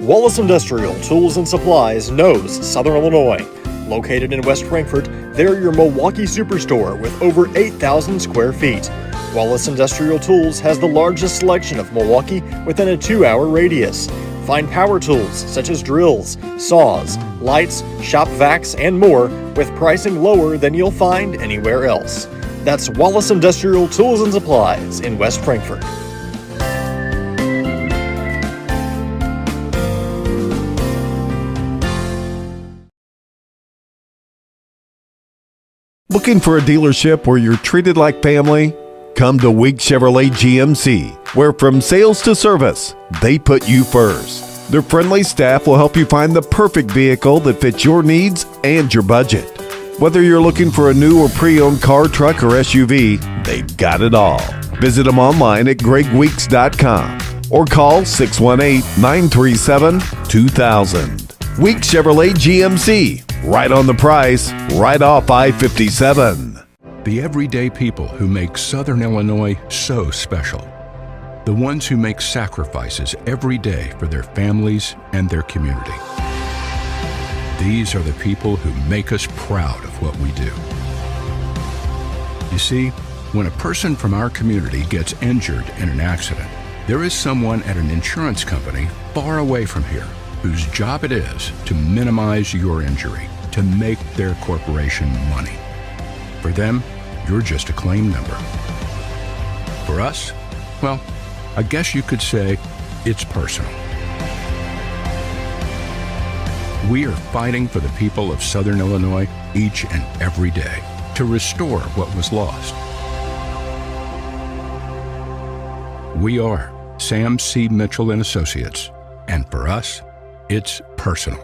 Wallace Industrial Tools and Supplies knows Southern Illinois. Located in West Frankfort, they're your Milwaukee superstore with over 8,000 square feet. Wallace Industrial Tools has the largest selection of Milwaukee within a 2-hour radius. Find power tools such as drills, saws, lights, shop vacs, and more with pricing lower than you'll find anywhere else. That's Wallace Industrial Tools and Supplies in West Frankfort. Looking for a dealership where you're treated like family? Come to Week Chevrolet GMC, where from sales to service, they put you first. Their friendly staff will help you find the perfect vehicle that fits your needs and your budget. Whether you're looking for a new or pre-owned car, truck, or SUV, they've got it all. Visit them online at gregweeks.com or call 618-937-2000. Week Chevrolet GMC. Right on the price, right off I-57. The everyday people who make Southern Illinois so special. The ones who make sacrifices every day for their families and their community. These are the people who make us proud of what we do. You see, when a person from our community gets injured in an accident, there is someone at an insurance company far away from here whose job it is to minimize your injury, to make their corporation money. For them, you're just a claim number. For us, well, I guess you could say it's personal. We are fighting for the people of Southern Illinois each and every day to restore what was lost. We are Sam C. Mitchell and Associates, and for us, it's personal.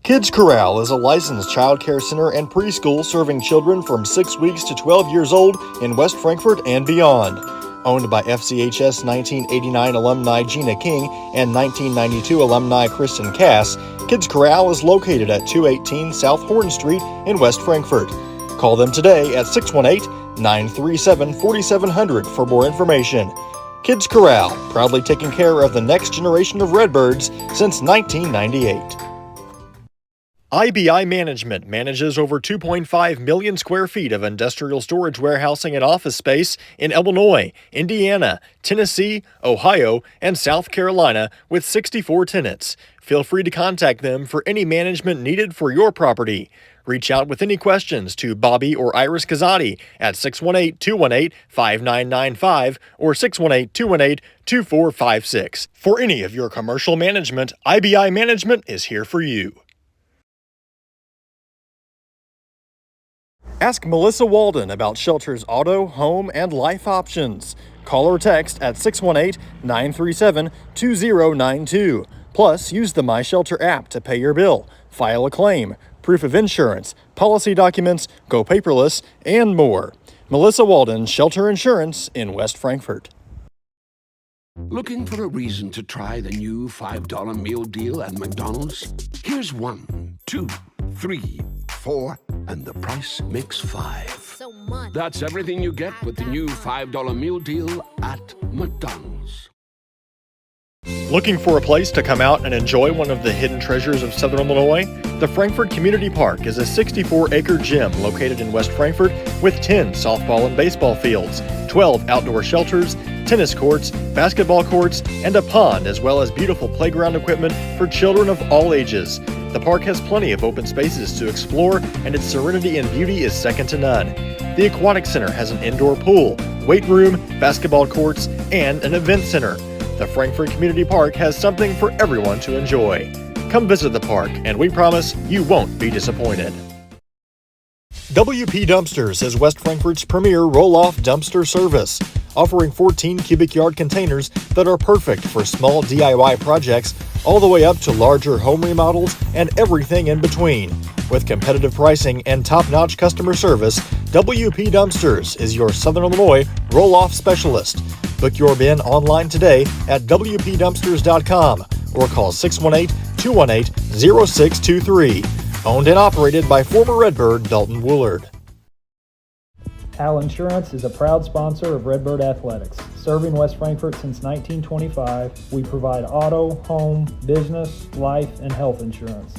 Kids Corral is a licensed child care center and preschool serving children from 6 weeks to 12 years old in West Frankfort and beyond. Owned by FCHS 1989 alumni Gina King and 1992 alumni Kristen Cass, Kids Corral is located at 218 South Horn Street in West Frankfort. Call them today at 618-937-4700 for more information. Kids Corral, proudly taking care of the next generation of Redbirds since 1998. IBI Management manages over 2.5 million square feet of industrial storage warehousing and office space in Illinois, Indiana, Tennessee, Ohio, and South Carolina with 64 tenants. Feel free to contact them for any management needed for your property. Reach out with any questions to Bobby or Iris Kazadi at 618-218-5995 or 618-218-2456. For any of your commercial management, IBI Management is here for you. Ask Melissa Walden about Shelter's auto, home, and life options. Call or text at 618-937-2092. Plus, use the My Shelter app to pay your bill, file a claim, proof of insurance, policy documents, go paperless, and more. Melissa Walden, Shelter Insurance in West Frankfort. Looking for a reason to try the new $5 meal deal at McDonald's? Here's 1, 2, 3, 4, and the price makes 5. So much. That's everything you get with the new $5 meal deal at McDonald's. Looking for a place to come out and enjoy one of the hidden treasures of Southern Illinois? The Frankfort Community Park is a 64-acre gym located in West Frankfort with 10 softball and baseball fields, 12 outdoor shelters, tennis courts, basketball courts, and a pond, as well as beautiful playground equipment for children of all ages. The park has plenty of open spaces to explore, and its serenity and beauty is second to none. The Aquatic Center has an indoor pool, weight room, basketball courts, and an event center. The Frankfort Community Park has something for everyone to enjoy. Come visit the park, and we promise you won't be disappointed. WP Dumpsters is West Frankfort's premier roll-off dumpster service, offering 14 cubic yard containers that are perfect for small DIY projects all the way up to larger home remodels and everything in between. With competitive pricing and top-notch customer service, WP Dumpsters is your Southern Illinois roll-off specialist. Book your bin online today at WPDumpsters.com or call 618-218-0623. Owned and operated by former Redbird Dalton Woolard. Al Insurance is a proud sponsor of Redbird Athletics. Serving West Frankfort since 1925, we provide auto, home, business, life, and health insurance.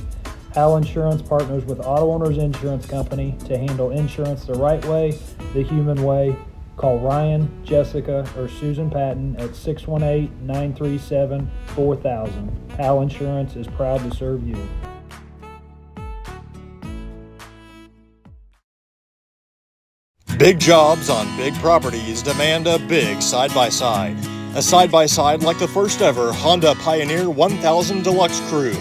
Al Insurance partners with Auto Owners Insurance Company to handle insurance the right way, the human way. Call Ryan, Jessica, or Susan Patton at 618-937-4000. Al Insurance is proud to serve you. Big jobs on big properties demand a big side-by-side. A side-by-side like the first ever Honda Pioneer 1000 Deluxe Crew.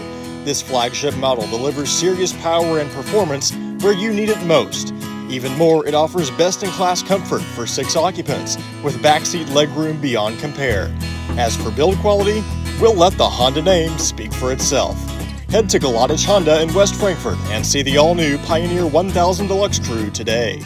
This flagship model delivers serious power and performance where you need it most. Even more, it offers best-in-class comfort for 6 occupants with backseat legroom beyond compare. As for build quality, we'll let the Honda name speak for itself. Head to Eldorado H.I.T Honda in West Frankfort and see the all-new Pioneer 1000 Deluxe Crew today.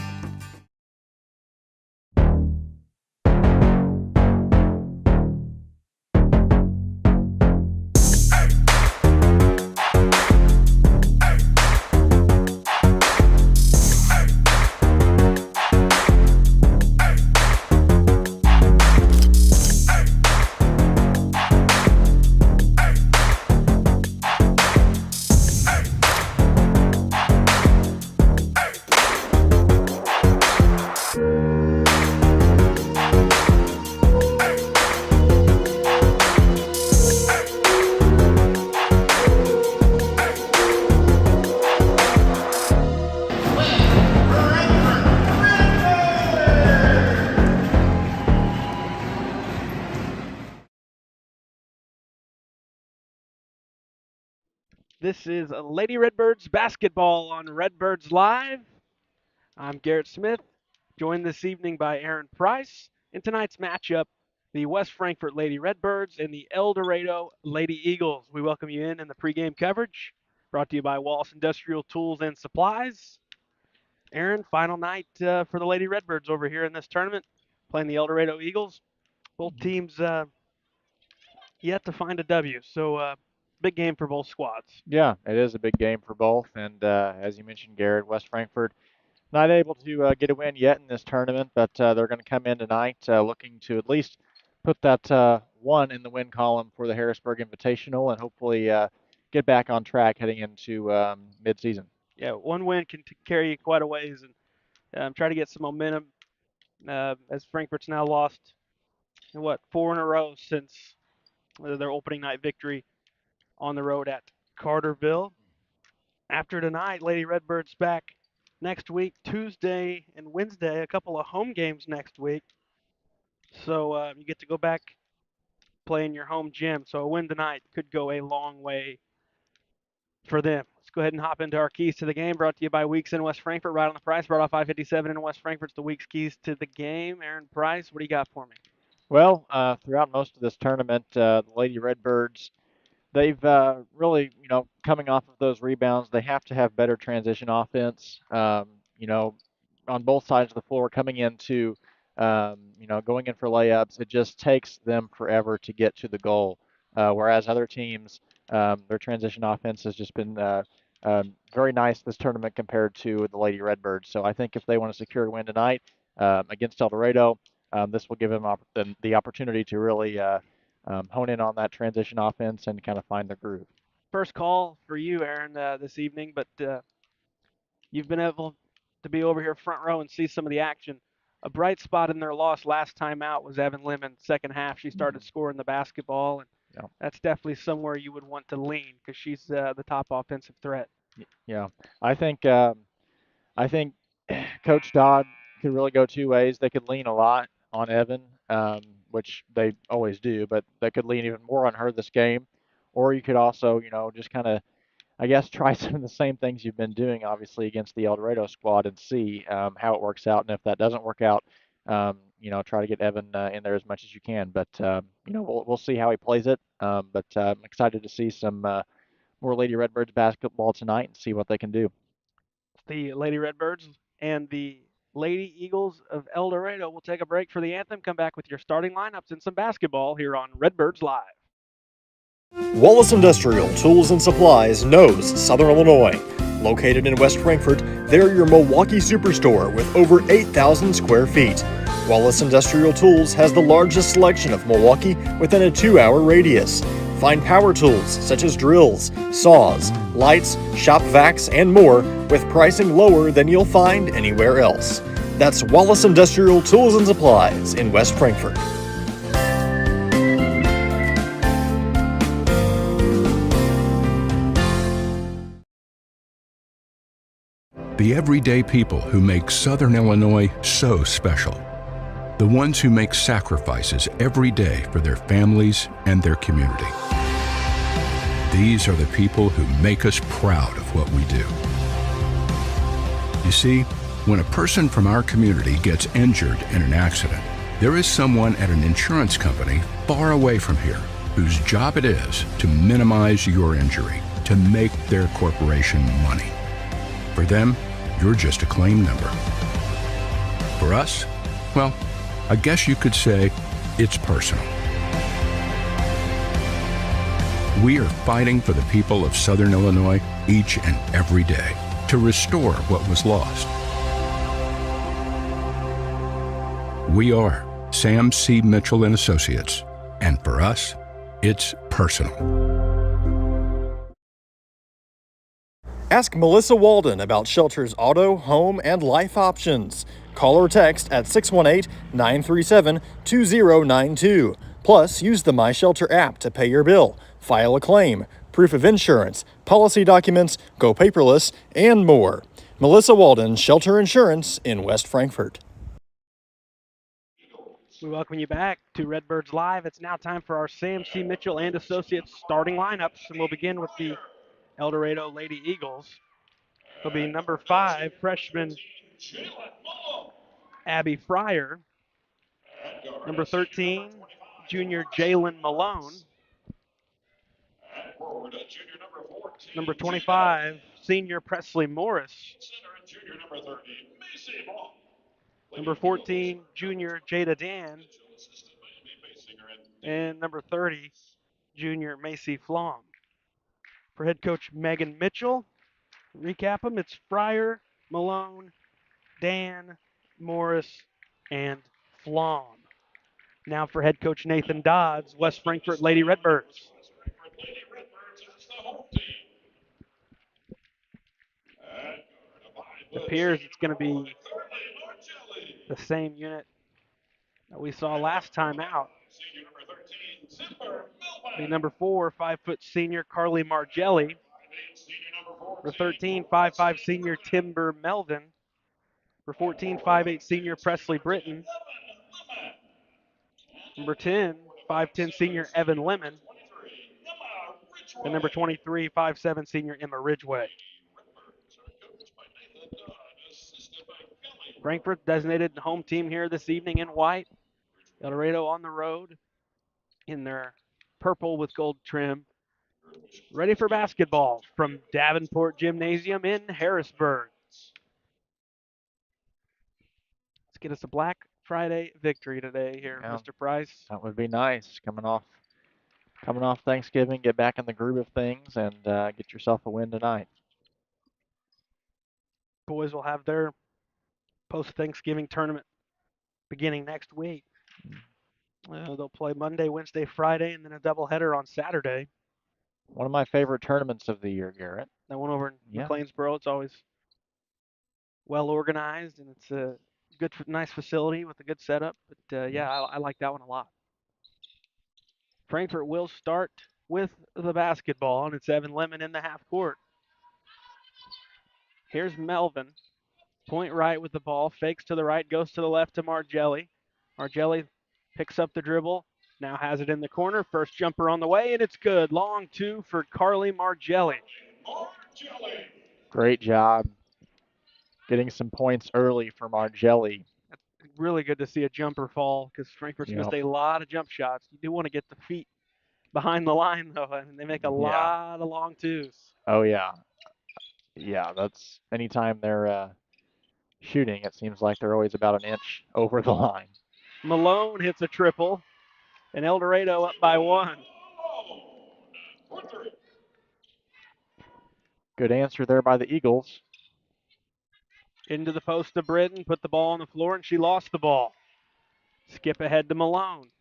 This is Lady Redbirds basketball on Redbirds Live. I'm Garrett Smith, joined this evening by Aaron Price. In tonight's matchup, the West Frankfort Lady Redbirds and the Eldorado Lady Eagles. We welcome you in the pregame coverage, brought to you by Wallace Industrial Tools and Supplies. Aaron, final night for the Lady Redbirds over here in this tournament, playing the Eldorado Eagles. Both teams yet to find a W, so big game for both squads. Yeah, it is a big game for both, and as you mentioned, Garrett, West Frankfort not able to get a win yet in this tournament, but they're going to come in tonight looking to at least put that one in the win column for the Harrisburg Invitational, and hopefully get back on track heading into mid-season. Yeah, one win can carry you quite a ways, and try to get some momentum. As Frankfurt's now lost, 4 in a row since their opening night victory on the road at Carterville. After tonight, Lady Redbirds back next week, Tuesday and Wednesday, a couple of home games next week. So you get to go back play in your home gym. So a win tonight could go a long way for them. Let's go ahead and hop into our keys to the game, brought to you by Weeks in West Frankfort. Right on the price, brought off 557 in West Frankfort. It's the Weeks keys to the game. Aaron Price, what do you got for me? Well, throughout most of this tournament, the Lady Redbirds, they've really, coming off of those rebounds, they have to have better transition offense. On both sides of the floor, coming into, going in for layups, it just takes them forever to get to the goal. Whereas other teams, their transition offense has just been very nice this tournament compared to the Lady Redbirds. So I think if they want to secure a win tonight against Eldorado, this will give them the opportunity to really hone in on that transition offense and kind of find their groove. First call for you, Aaron, this evening, but you've been able to be over here front row and see some of the action. A bright spot in their loss last time out was Evan Lemon. Second half, she started scoring the basketball, and that's definitely somewhere you would want to lean because she's the top offensive threat. Yeah, I think I think Coach Dodd could really go two ways. They could lean a lot on Evan, which they always do, but they could lean even more on her this game. Or you could also, just kind of I guess try some of the same things you've been doing, obviously, against the Eldorado squad and see how it works out. And if that doesn't work out, try to get Evan in there as much as you can. But we'll see how he plays it. But I'm excited to see some more Lady Redbirds basketball tonight and see what they can do. The Lady Redbirds and the Lady Eagles of Eldorado will take a break for the anthem. Come back with your starting lineups and some basketball here on Redbirds Live. Wallace Industrial Tools and Supplies knows Southern Illinois. Located in West Frankfort, they're your Milwaukee superstore with over 8,000 square feet. Wallace Industrial Tools has the largest selection of Milwaukee within a 2-hour radius. Find power tools such as drills, saws, lights, shop vacs, and more with pricing lower than you'll find anywhere else. That's Wallace Industrial Tools and Supplies in West Frankfort. The everyday people who make Southern Illinois so special. The ones who make sacrifices every day for their families and their community. These are the people who make us proud of what we do. You see, when a person from our community gets injured in an accident, there is someone at an insurance company far away from here whose job it is to minimize your injury, to make their corporation money. For them, you're just a claim number. For us, well, I guess you could say it's personal. We are fighting for the people of Southern Illinois each and every day to restore what was lost. We are Sam C. Mitchell and Associates, and for us, it's personal. Ask Melissa Walden about Shelter's auto, home, and life options. Call or text at 618-937-2092. Plus, use the My Shelter app to pay your bill, file a claim, proof of insurance, policy documents, go paperless, and more. Melissa Walden, Shelter Insurance in West Frankfort. We welcome you back to Redbirds Live. It's now time for our Sam C. Mitchell and Associates starting lineups, and we'll begin with the Eldorado Lady Eagles. It'll be number 5, freshman Abby Fryer. Number 13, junior Jalen Malone. Number 25, senior Presley Morris. Number 14, junior Jada Dan. And number 30, junior Macy Flong. For head coach Megan Mitchell, recap them, it's Fryer, Malone, Dan, Morris, and Flom. Now for head coach Nathan Dodds, West Frankfort Lady Redbirds. It appears it's going to be the same unit that we saw last time out. The number 4, 5-foot senior Carly Margelli. For 13, 5'5" senior Timber Melvin. For 14, 5'8" senior Presley Britton. Number 10, 5'10" senior Evan Lemon. And number 23, 5'7" senior Emma Ridgeway. Frankfort designated home team here this evening in white. Eldorado on the road in their purple with gold trim. Ready for basketball from Davenport Gymnasium in Harrisburg. Let's get us a Black Friday victory today here, Yeah, Mr. Price. that would be nice. Coming off Thanksgiving, get back in the groove of things and get yourself a win tonight. Boys will have their post-Thanksgiving tournament beginning next week. They'll play Monday, Wednesday, Friday, and then a doubleheader on Saturday. One of my favorite tournaments of the year, Garrett. That one over in McLeansboro, it's always well organized, and it's a good, nice facility with a good setup. But I like that one a lot. Frankfort will start with the basketball, and it's Evan Lemon in the half court. Here's Melvin. Point right with the ball, fakes to the right, goes to the left to Margelli. Margelli picks up the dribble, now has it in the corner. First jumper on the way, and it's good. Long 2 for Carly Margelli. Great job getting some points early from Margelli. Really good to see a jumper fall because Frankfurt's Yep. missed a lot of jump shots. You do want to get the feet behind the line, though, and they make a Yeah. lot of long twos. Oh, yeah. Yeah, that's anytime they're shooting, it seems like they're always about an inch over the line. Malone hits a triple, and Eldorado up by 1. Good answer there by the Eagles. Into the post to Britton, put the ball on the floor, and she lost the ball. Skip ahead to Malone.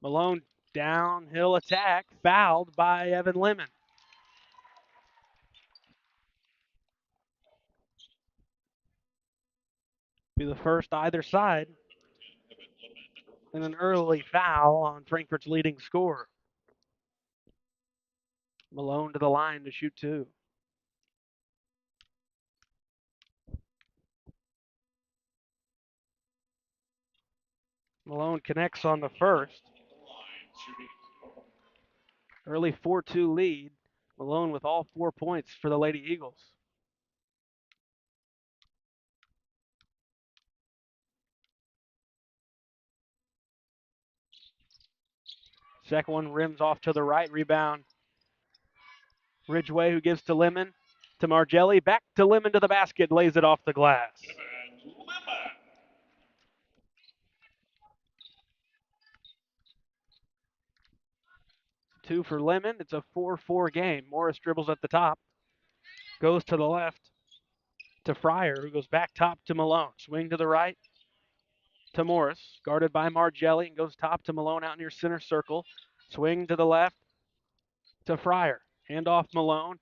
Malone downhill attack, fouled by Evan Lemon. Be the first either side. And an early foul on Frankfurt's leading scorer. Malone to the line to shoot 2. Malone connects on the first. Early 4-2 lead. Malone with all 4 points for the Lady Eagles. Second one rims off to the right. Rebound. Ridgway, who gives to Lemon. To Margelli. Back to Lemon to the basket. Lays it off the glass. Two for Lemon. It's a 4-4 game. Morris dribbles at the top. Goes to the left to Fryer, who goes back top to Malone. Swing to the right to Morris. Guarded by Margelli and goes top to Malone out near center circle. Swing to the left to Fryer. Hand off Malone.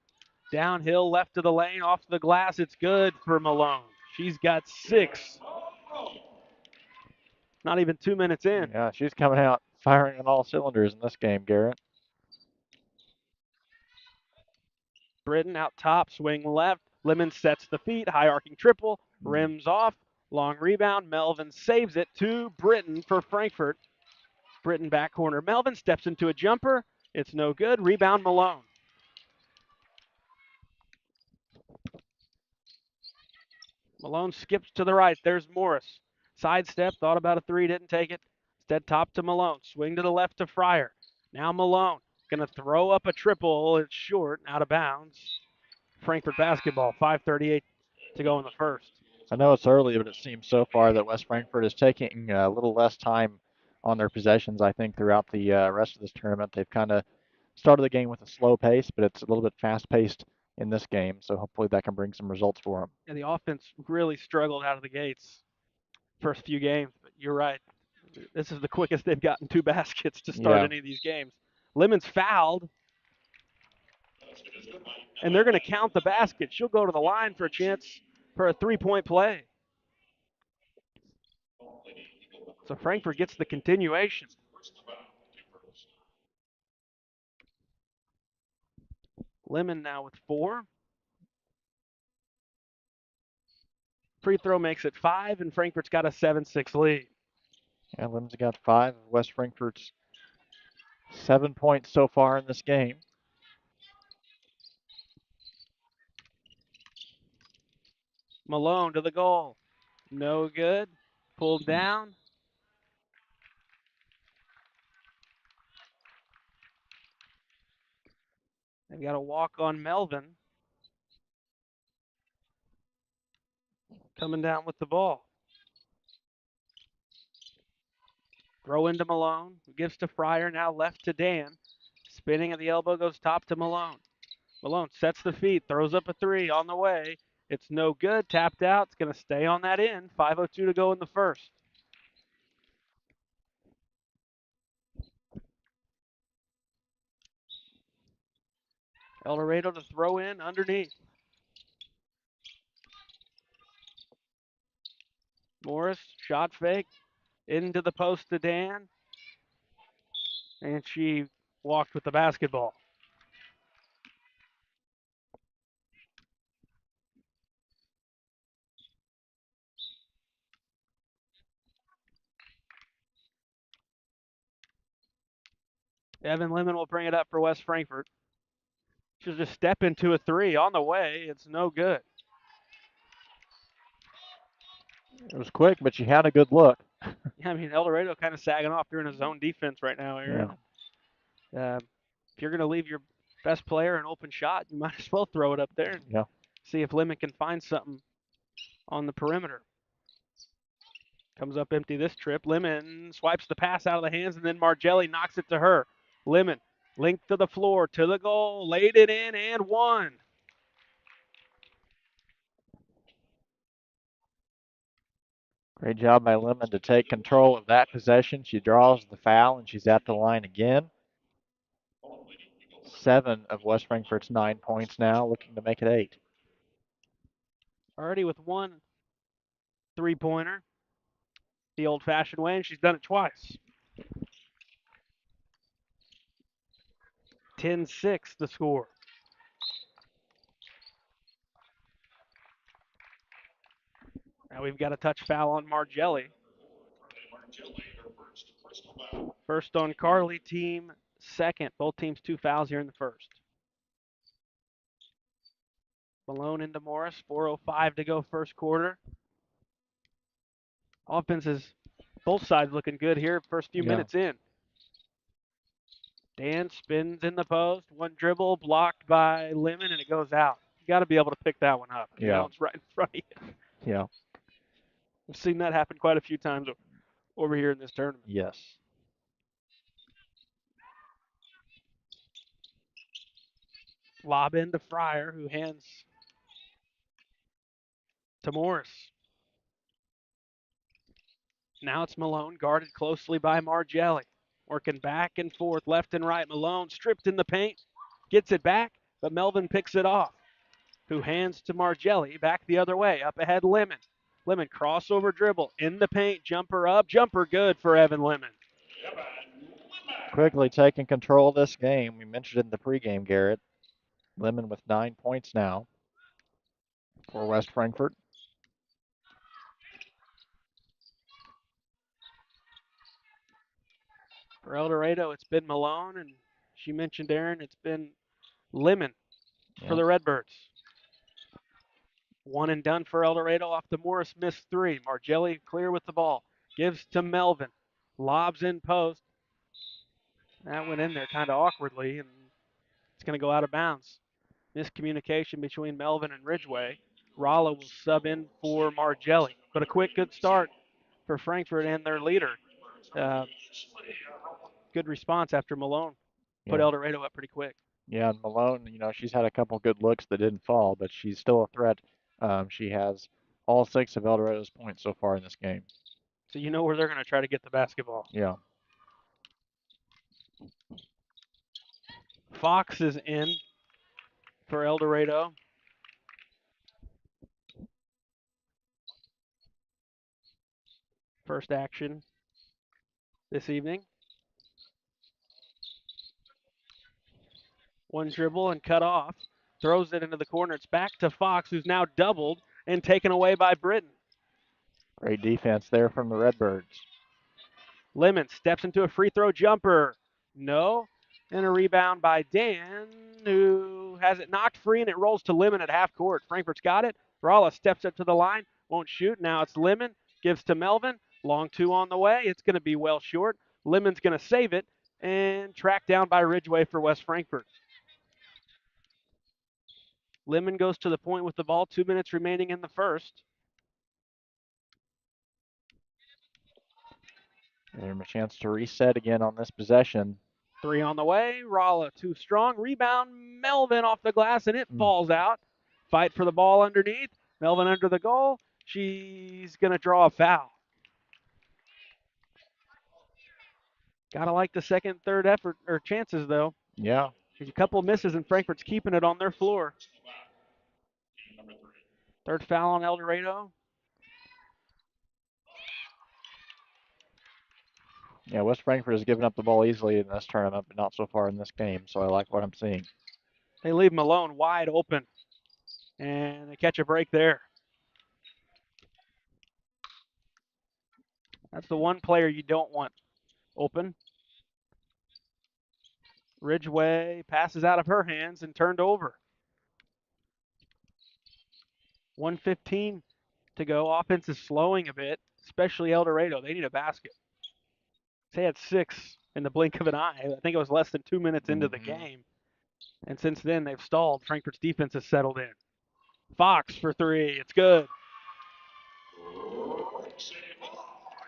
Downhill left to the lane. Off the glass. It's good for Malone. She's got 6. Not even 2 minutes in. Yeah, she's coming out firing on all cylinders in this game, Garrett. Britton out top, swing left. Lemon sets the feet, high arcing triple, rims off, long rebound. Melvin saves it to Britton for Frankfurt. Britton back corner. Melvin steps into a jumper. It's no good. Rebound Malone. Malone skips to the right. There's Morris. Sidestep, thought about a 3, didn't take it. Instead, top to Malone. Swing to the left to Fryer. Now Malone going to throw up a triple. It's short, out of bounds. Frankfurt basketball, 5:38 to go in the first. I know it's early, but it seems so far that West Frankfurt is taking a little less time on their possessions, I think, throughout the rest of this tournament. They've kind of started the game with a slow pace, but it's a little bit fast-paced in this game, so hopefully that can bring some results for them. And the offense really struggled out of the gates first few games, but you're right. This is the quickest they've gotten 2 baskets to start any of these games. Lemon's fouled, and they're going to count the basket. She'll go to the line for a chance for a 3-point play. So Frankfurt gets the continuation. Lemon now with 4. Free throw makes it 5, and Frankfurt's got a 7-6 lead. Yeah, Lemon's got 5 of West Frankfurt's 7 points so far in this game. Malone to the goal. No good. Pulled down. They've got a walk on Melvin. Coming down with the ball. Throw into Malone. Gives to Fryer. Now left to Dan. Spinning at the elbow. Goes top to Malone. Malone sets the feet. Throws up a 3 on the way. It's no good. Tapped out. It's going to stay on that end. 5:02 to go in the first. Eldorado to throw in underneath. Morris, shot fake. Into the post to Dan. And she walked with the basketball. Evan Lemon will bring it up for West Frankfurt. She'll just step into a three on the way. It's no good. It was quick, but she had a good look. Yeah, I mean, Eldorado kind of sagging off during his zone defense right now, Aaron. Yeah. If you're going to leave your best player an open shot, you might as well throw it up there and Yeah. see if Lemon can find something on the perimeter. Comes up empty this trip. Lemon swipes the pass out of the hands, and then Margelli knocks it to her. Lemon, linked to the floor, to the goal, laid it in, and one. Great job by Lemon to take control of that possession. She draws the foul, and she's at the line again. 7 of West Frankfurt's 9 points now, looking to make it 8. Already with one three-pointer the old-fashioned way, and she's done it twice. 10-6 the score. Now we've got a touch foul on Margelli. First on Carly, team second. Both teams 2 fouls here in the first. Malone into Morris, 4:05 to go first quarter. Offenses, both sides looking good here, first few minutes in. Dan spins in the post, one dribble blocked by Lemon, and it goes out. You got to be able to pick that one up. Now it's right in front of you. Yeah. We've seen that happen quite a few times over here in this tournament. Yes. Lob into Fryer, who hands to Morris. Now it's Malone, guarded closely by Margelli. Working back and forth, left and right. Malone stripped in the paint, gets it back, but Melvin picks it off, who hands to Margelli, back the other way. Up ahead, Lemon. Lemon crossover dribble, in the paint, jumper up, jumper good for Evan Lemon. Quickly taking control of this game. We mentioned it in the pregame, Garrett. Lemon with 9 points now for West Frankfurt. For Eldorado, it's been Malone, and she mentioned, Aaron, it's been Lemon for the Redbirds. One and done for Eldorado off the Morris missed three. Margelli clear with the ball. Gives to Melvin. Lobs in post. That went in there kind of awkwardly, and it's going to go out of bounds. Miscommunication between Melvin and Ridgeway. Rolla will sub in for Margelli. But a quick, good start for Frankfurt and their leader. Good response after Malone put Eldorado up pretty quick. Yeah, and Malone, she's had a couple good looks that didn't fall, but she's still a threat. She has all 6 of Eldorado's points so far in this game. So you know where they're going to try to get the basketball. Yeah. Fox is in for Eldorado. First action this evening. One dribble and cut off. Throws it into the corner. It's back to Fox, who's now doubled and taken away by Britton. Great defense there from the Redbirds. Lemon steps into a free throw jumper. No. And a rebound by Dan, who has it knocked free, and it rolls to Lemon at half court. Frankfurt's got it. Rala steps up to the line. Won't shoot. Now it's Lemon. Gives to Melvin. Long two on the way. It's going to be well short. Lemon's going to save it and tracked down by Ridgeway for West Frankfurt. Lemon goes to the point with the ball. 2 minutes remaining in the first. Give him a chance to reset again on this possession. 3 on the way. Rala too strong. Rebound. Melvin off the glass, and it falls out. Fight for the ball underneath. Melvin under the goal. She's going to draw a foul. Got to like the second, third effort or chances, though. Yeah. There's a couple of misses, and Frankfurt's keeping it on their floor. Third foul on Eldorado. Yeah, West Frankfurt has given up the ball easily in this tournament, but not so far in this game, so I like what I'm seeing. They leave Malone wide open, and they catch a break there. That's the one player you don't want open. Ridgeway passes out of her hands and turned over. 1:15 to go. Offense is slowing a bit, especially Eldorado. They need a basket. They had 6 in the blink of an eye. I think it was less than 2 minutes into the game. And since then, they've stalled. Frankfurt's defense has settled in. Fox for 3. It's good.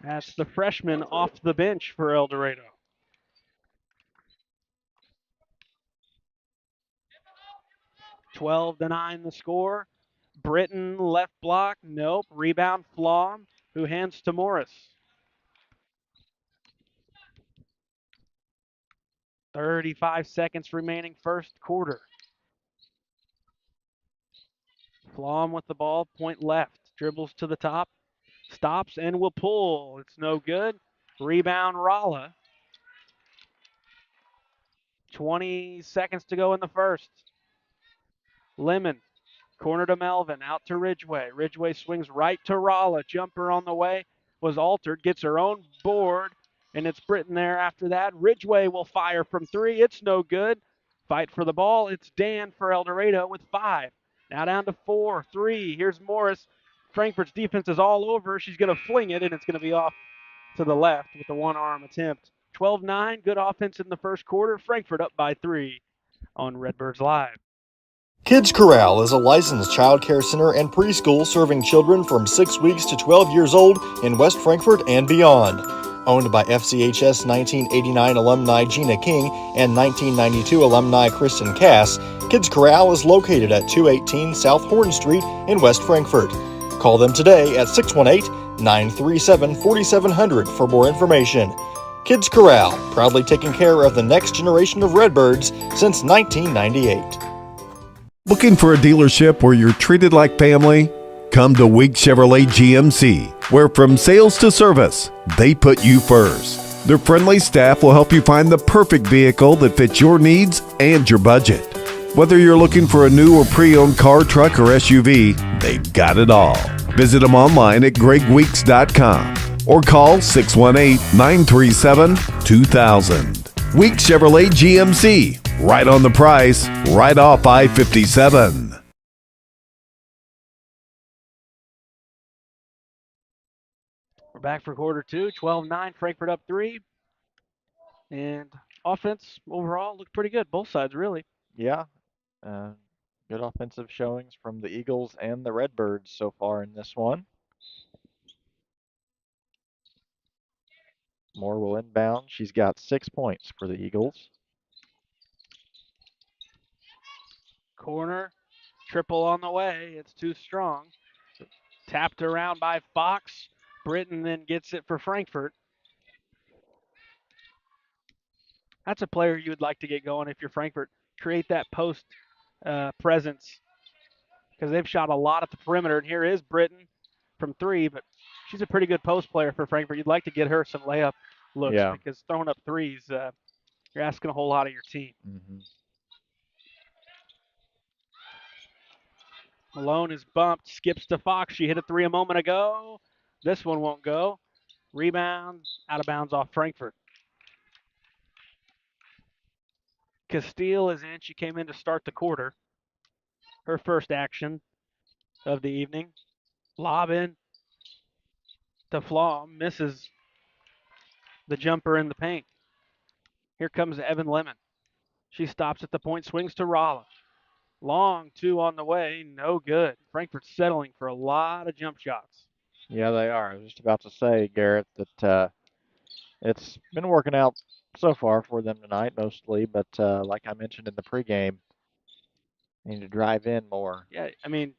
That's the freshman off the bench for Eldorado. (12-9) the score. Britton left block. Nope. Rebound Flom, who hands to Morris. 35 seconds remaining first quarter. Flom with the ball, point left. Dribbles to the top. Stops and will pull. It's no good. Rebound Rolla. 20 seconds to go in the first. Lemon, corner to Melvin, out to Ridgeway. Ridgeway swings right to Rolla. Jumper on the way was altered, gets her own board, and it's Britton there after that. Ridgeway will fire from 3. It's no good. Fight for the ball. It's Dan for Eldorado with 5. Now down to 4, 3. Here's Morris. Frankfurt's defense is all over. She's going to fling it, and it's going to be off to the left with the one-arm attempt. 12-9, good offense in the first quarter. Frankfurt up by 3 on Redbirds Live. Kids Corral is a licensed child care center and preschool serving children from 6 weeks to 12 years old in West Frankfort and beyond. Owned by FCHS 1989 alumni Gina King and 1992 alumni Kristen Cass, Kids Corral is located at 218 South Horn Street in West Frankfort. Call them today at 618-937-4700 for more information. Kids Corral, proudly taking care of the next generation of Redbirds since 1998. Looking for a dealership where you're treated like family? Come to Week Chevrolet GMC, where from sales to service, they put you first. Their friendly staff will help you find the perfect vehicle that fits your needs and your budget. Whether you're looking for a new or pre-owned car, truck, or SUV, they've got it all. Visit them online at gregweeks.com or call 618-937-2000. Week Chevrolet GMC, right on the price, right off I-57. We're back for quarter 2, 12-9, Frankfurt up 3. And offense overall looked pretty good, both sides really. Yeah, good offensive showings from the Eagles and the Redbirds so far in this one. Moore will inbound. She's got 6 points for the Eagles. Corner, triple on the way. It's too strong. Tapped around by Fox. Britton then gets it for Frankfurt. That's a player you would like to get going if you're Frankfurt. Create that post presence because they've shot a lot at the perimeter. And here is Britton from 3, but she's a pretty good post player for Frankfurt. You'd like to get her some layup looks because throwing up threes, you're asking a whole lot of your team. Malone is bumped, skips to Fox. She hit a 3 a moment ago. This one won't go. Rebound, out of bounds off Frankfurt. Castile is in. She came in to start the quarter. Her first action of the evening. Lob in to Flom. Misses the jumper in the paint. Here comes Evan Lemon. She stops at the point, swings to Rolla. Long 2 on the way, no good. Frankfurt's settling for a lot of jump shots. Yeah, they are. I was just about to say, Garrett, that it's been working out so far for them tonight mostly, but like I mentioned in the pregame, they need to drive in more. Yeah, I mean,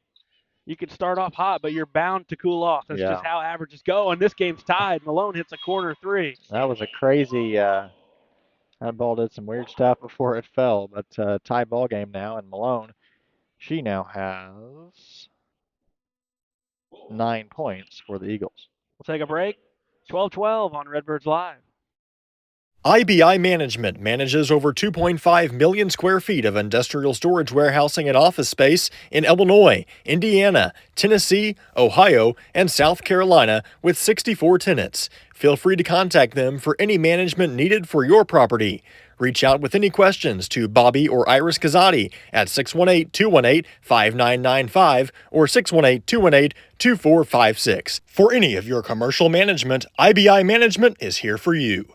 you could start off hot, but you're bound to cool off. That's just how averages go, and this game's tied. Malone hits a corner 3. That was a crazy, that ball did some weird stuff before it fell, but tie ball game now, and Malone, she now has 9 points for the Eagles. We'll take a break. 12-12 on Redbirds Live. IBI Management manages over 2.5 million square feet of industrial storage warehousing and office space in Illinois, Indiana, Tennessee, Ohio, and South Carolina with 64 tenants. Feel free to contact them for any management needed for your property. Reach out with any questions to Bobby or Iris Kazadi at 618 218 5995 or 618 218 2456. For any of your commercial management, IBI Management is here for you.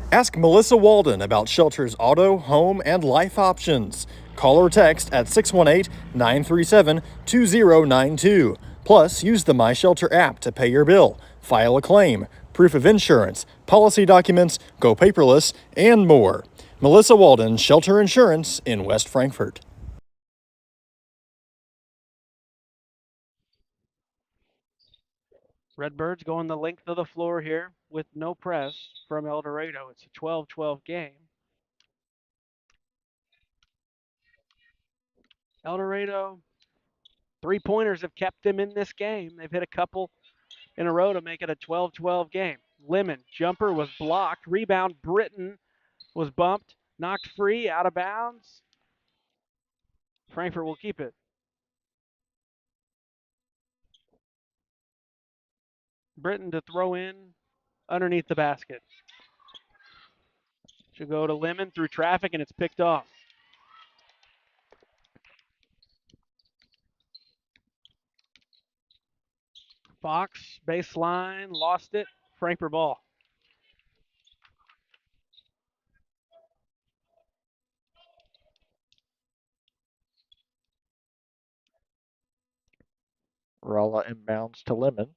Ask Melissa Walden about Shelter's auto, home, and life options. Call or text at 618 937 2092. Plus, use the My Shelter app to pay your bill, file a claim, proof of insurance, policy documents, go paperless, and more. Melissa Walden, Shelter Insurance in West Frankfort. Redbirds going the length of the floor here with no press from Eldorado. It's a 12-12 game. Eldorado, three-pointers have kept them in this game. They've hit a couple in a row to make it a 12-12 game. Lemon, jumper was blocked. Rebound, Britton was bumped, knocked free, out of bounds. Frankfurt will keep it. Britton to throw in underneath the basket. Should go to Lemon through traffic, and it's picked off. Fox, baseline, lost it. Frankfurt ball. Rolla inbounds to Lemon.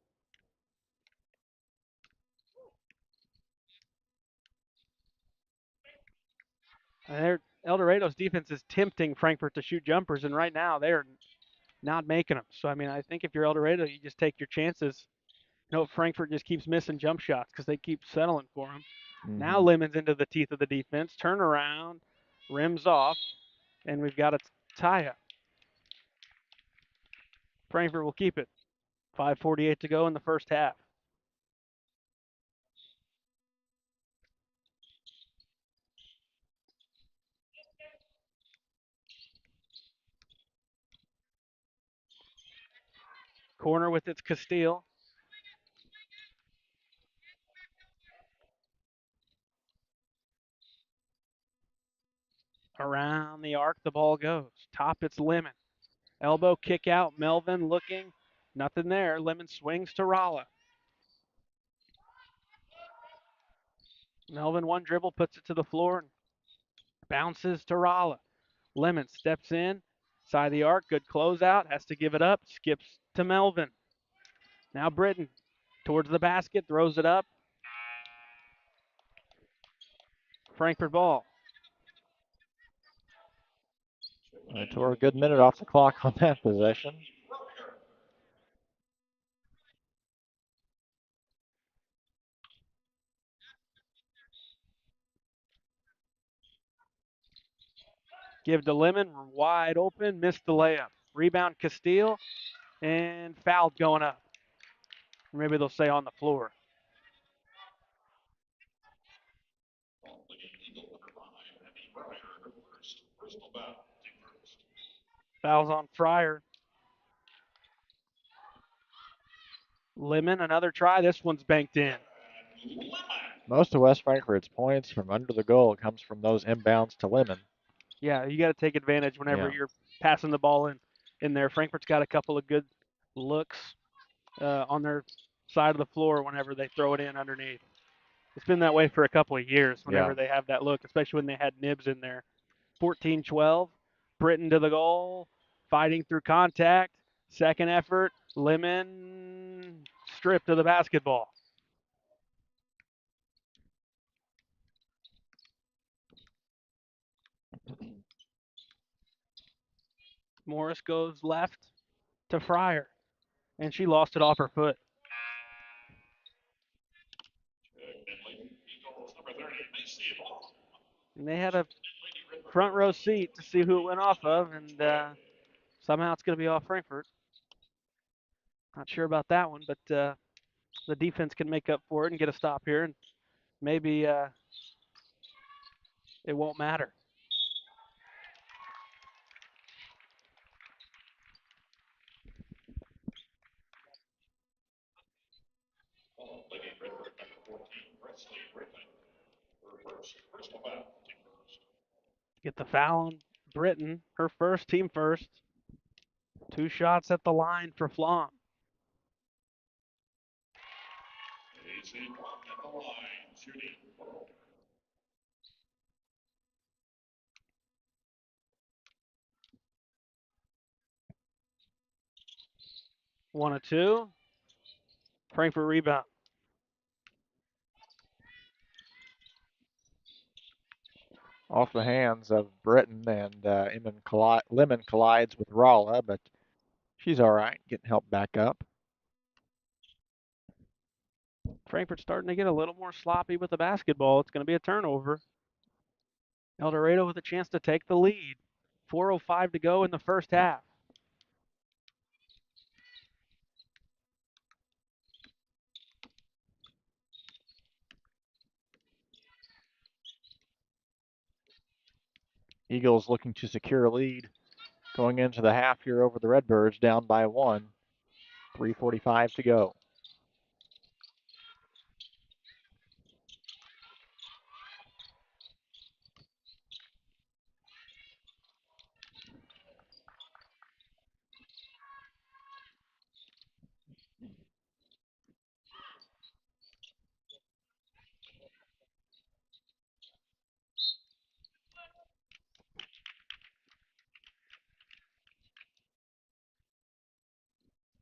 Eldorado's defense is tempting Frankfurt to shoot jumpers, and right now they're not making them. So, I mean, I think if you're Eldorado, you just take your chances. Frankfurt just keeps missing jump shots because they keep settling for them. Now Lemon's into the teeth of the defense. Turn around, rims off, and we've got a tie-up. Frankfurt will keep it. 5:48 to go in the first half. Corner with its Castile. Around the arc, the ball goes. Top, it's Lemon. Elbow kick out. Melvin looking. Nothing there. Lemon swings to Rolla. Melvin, one dribble, puts it to the floor and bounces to Rolla. Lemon steps in. Side of the arc. Good closeout. Has to give it up. Skips to Melvin. Now Britton towards the basket. Throws it up. Frankfurt ball. They tore a good minute off the clock on that possession. Give to Lemon, wide open, missed the layup. Rebound Castile, and fouled going up. Maybe they'll say on the floor. Fouls on Fryer. Lemon, another try. This one's banked in. Most of West Frankfurt's points from under the goal comes from those inbounds to Lemon. Yeah, you got to take advantage whenever you're passing the ball in there. Frankfurt's got a couple of good looks on their side of the floor whenever they throw it in underneath. It's been that way for a couple of years whenever they have that look, especially when they had Nibs in there. 14-12, Britton to the goal, fighting through contact, second effort, Lemon stripped to the basketball. Morris goes left to Fryer, and she lost it off her foot. And they had a front row seat to see who it went off of, and somehow it's going to be off Frankfurt. Not sure about that one, but the defense can make up for it and get a stop here, and maybe it won't matter. Get the foul on Britton, her first, team first. 2 shots at the line for Flom. One of two. Frankfurt rebound. Off the hands of Britton, and Lemon collides with Ralla, but she's all right, getting help back up. Frankfurt's starting to get a little more sloppy with the basketball. It's going to be a turnover. Eldorado with a chance to take the lead. 4:05 to go in the first half. Eagles looking to secure a lead going into the half here over the Redbirds, down by 1. 3:45 to go.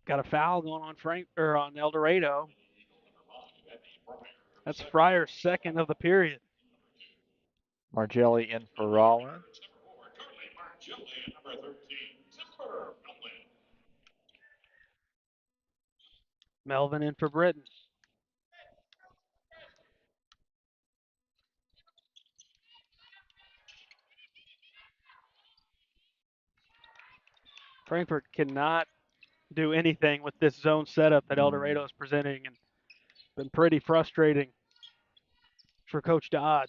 Got a foul going on Eldorado. That's Fryer's second of the period. Margelli in for Ralla. Melvin in for Britton. Frankfurt cannot do anything with this zone setup that Eldorado is presenting, and been pretty frustrating for Coach Dodd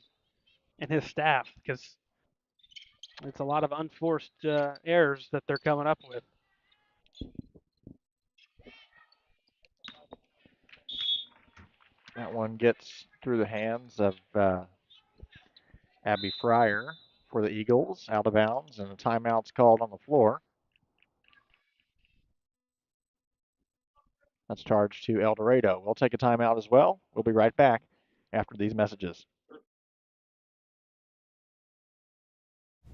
and his staff because it's a lot of unforced errors that they're coming up with. That one gets through the hands of Abby Fryer for the Eagles, out of bounds, and a timeout's called on the floor. That's charged to Eldorado. We'll take a timeout as well. We'll be right back after these messages.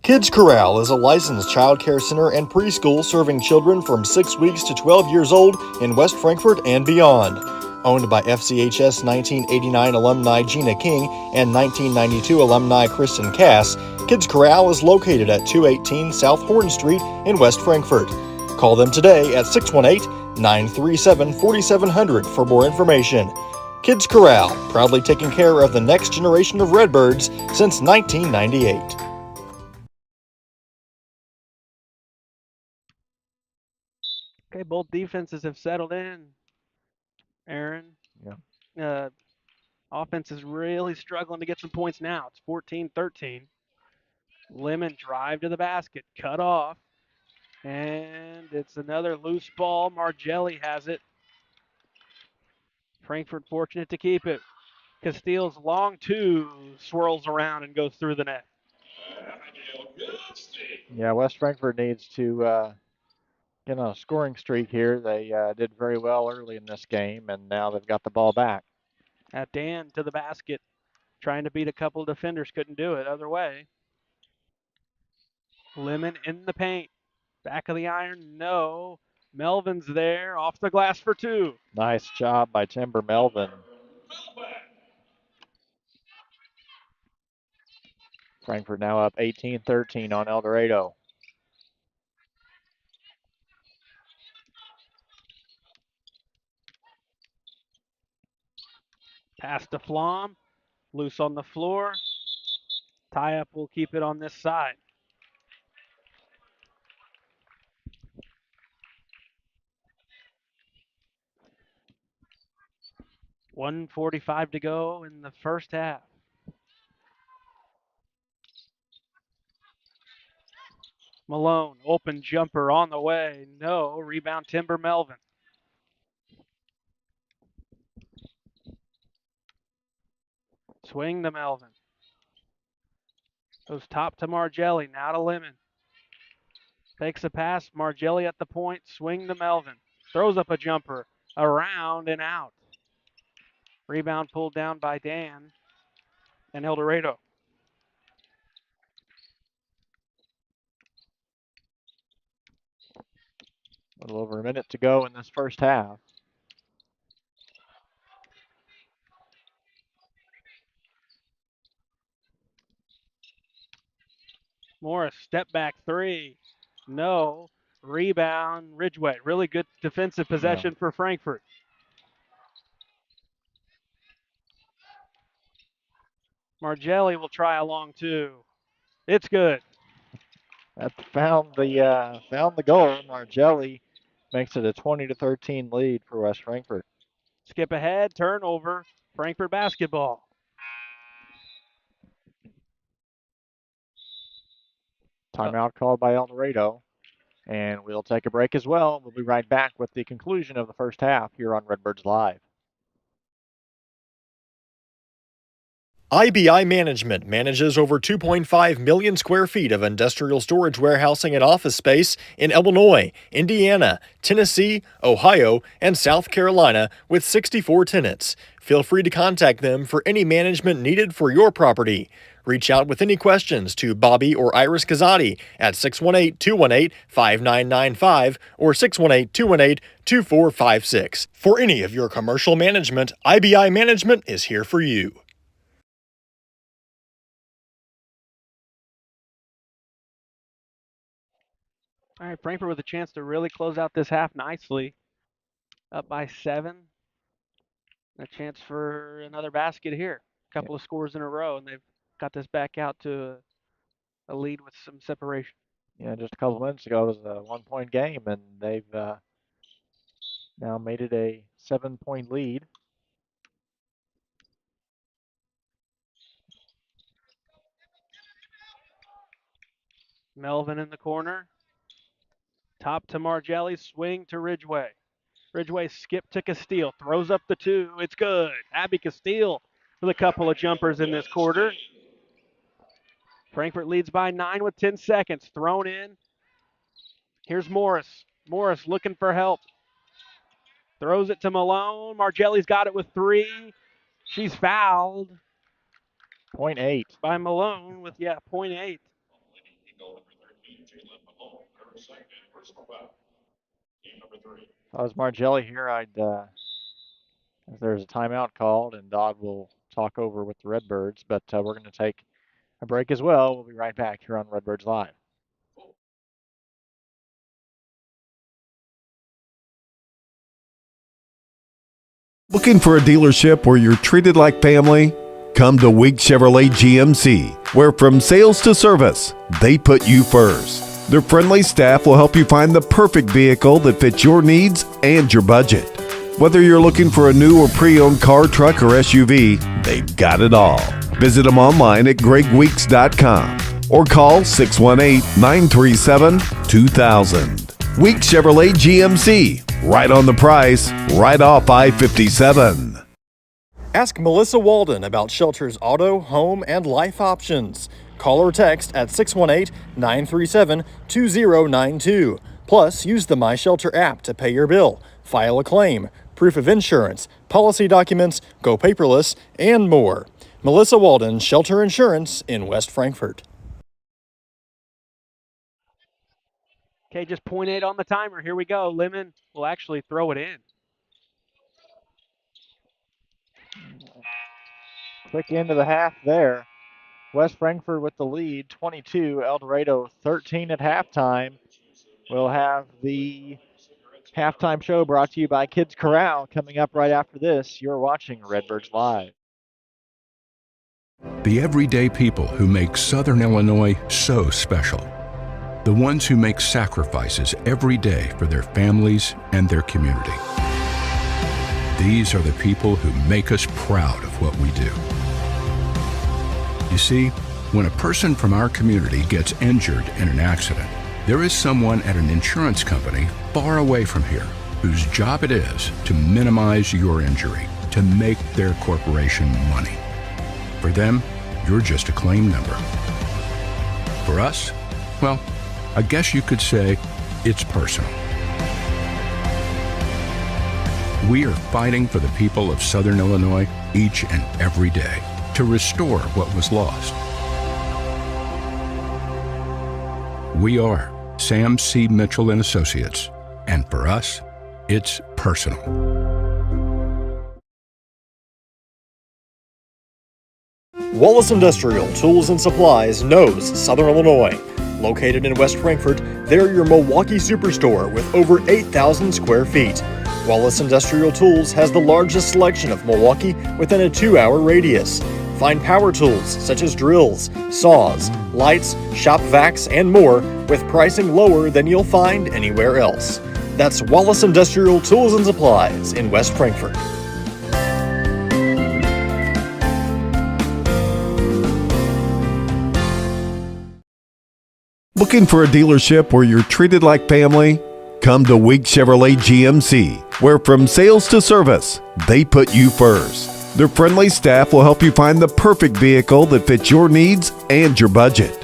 Kids Corral is a licensed child care center and preschool serving children from 6 weeks to 12 years old in West Frankfort and beyond. Owned by FCHS 1989 alumni Gina King and 1992 alumni Kristen Cass, Kids Corral is located at 218 South Horn Street in West Frankfort. Call them today at 618-937-4700 for more information. Kids Corral, proudly taking care of the next generation of Redbirds since 1998. Okay, both defenses have settled in. Aaron. Yeah. Offense is really struggling to get some points now. It's 14-13. Lemon drive to the basket, cut off, and it's another loose ball. Margelli has it. Frankfurt fortunate to keep it. Castile's long two swirls around and goes through the net. Yeah, West Frankfort needs to get on a scoring streak here. They did very well early in this game, and now they've got the ball back. Dan to the basket, trying to beat a couple of defenders, couldn't do it. Other way. Lemon in the paint. Back of the iron, no. Melvin's there, off the glass for two. Nice job by Timber Melvin. Frankfurt now up 18-13 on Eldorado. Pass to Flom, loose on the floor. Tie-up will keep it on this side. 1:45 to go in the first half. Malone, open jumper on the way. No, rebound Timber Melvin. Swing to Melvin. Goes top to Margelli, now to Lemon. Takes a pass, Margelli at the point, swing to Melvin. Throws up a jumper, around and out. Rebound pulled down by Dan and Eldorado. A little over a minute to go in this first half. Morris, step back three. No. Rebound, Ridgeway. Really good defensive possession for Frankfort. Margelli will try a long two. It's good. That found the goal. Margelli makes it a 20-13 lead for West Frankfort. Skip ahead, turnover, Frankfort basketball. Timeout called by Eldorado. And we'll take a break as well. We'll be right back with the conclusion of the first half here on Redbirds Live. IBI Management manages over 2.5 million square feet of industrial storage warehousing and office space in Illinois, Indiana, Tennessee, Ohio, and South Carolina with 64 tenants. Feel free to contact them for any management needed for your property. Reach out with any questions to Bobby or Iris Kazadi at 618-218-5995 or 618-218-2456. For any of your commercial management, IBI Management is here for you. All right, Frankfort with a chance to really close out this half nicely. Up by 7. A chance for another basket here. A couple of scores in a row, and they've got this back out to a lead with some separation. Yeah, just a couple minutes ago it was a 1-point game, and they've now made it a 7-point lead. Melvin in the corner. Top to Margelli, swing to Ridgeway. Ridgeway skip to Castile, throws up the 2. It's good. Abby Castile with a couple of jumpers in this quarter. Frankfort leads by 9 with 10 seconds. Thrown in. Here's Morris. Morris looking for help. Throws it to Malone. Margelli's got it with 3. She's fouled. 0.8. By Malone with, 0.8. If I was Margelli here, if there's a timeout called, and Dodd will talk over with the Redbirds, but we're going to take a break as well. We'll be right back here on Redbirds Live. Looking for a dealership where you're treated like family? Come to Week Chevrolet GMC, where from sales to service, they put you first. Their friendly staff will help you find the perfect vehicle that fits your needs and your budget. Whether you're looking for a new or pre-owned car, truck, or SUV, they've got it all. Visit them online at gregweeks.com or call 618-937-2000. Week Chevrolet GMC, right on the price, right off I-57. Ask Melissa Walden about Shelter's auto, home, and life options. Call or text at 618-937-2092. Plus, use the My Shelter app to pay your bill, file a claim, proof of insurance, policy documents, go paperless, and more. Melissa Walden, Shelter Insurance in West Frankfort. Okay, just 0.8 on the timer. Here we go. Lemon will actually throw it in. Quick end of the half there. West Frankfort with the lead, 22, Eldorado 13 at halftime. We'll have the halftime show brought to you by Kids Corral coming up right after this. You're watching Redbirds Live. The everyday people who make Southern Illinois so special. The ones who make sacrifices every day for their families and their community. These are the people who make us proud of what we do. You see, when a person from our community gets injured in an accident, there is someone at an insurance company far away from here whose job it is to minimize your injury, to make their corporation money. For them, you're just a claim number. For us, well, I guess you could say it's personal. We are fighting for the people of Southern Illinois each and every day to restore what was lost. We are Sam C. Mitchell and Associates, and for us, it's personal. Wallace Industrial Tools and Supplies knows Southern Illinois. Located in West Frankfort, they're your Milwaukee superstore with over 8,000 square feet. Wallace Industrial Tools has the largest selection of Milwaukee within a 2-hour radius. Find power tools such as drills, saws, lights, shop vacs, and more with pricing lower than you'll find anywhere else. That's Wallace Industrial Tools and Supplies in West Frankfort. Looking for a dealership where you're treated like family? Come to Week Chevrolet GMC, where from sales to service, they put you first. Their friendly staff will help you find the perfect vehicle that fits your needs and your budget.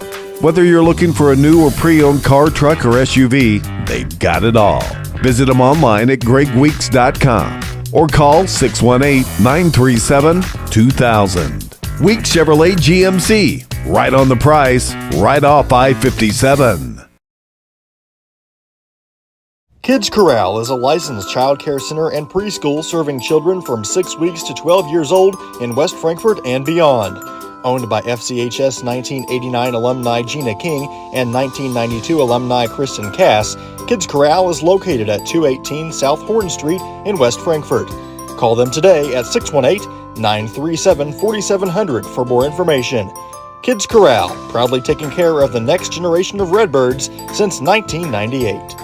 Whether you're looking for a new or pre-owned car, truck, or SUV, they've got it all. Visit them online at gregweeks.com or call 618-937-2000. Week Chevrolet GMC, right on the price, right off I-57. Kids Corral is a licensed child care center and preschool serving children from 6 weeks to 12 years old in West Frankfort and beyond. Owned by FCHS 1989 alumni Gina King and 1992 alumni Kristen Cass, Kids Corral is located at 218 South Horn Street in West Frankfort. Call them today at 618-937-4700 for more information. Kids Corral, proudly taking care of the next generation of Redbirds since 1998.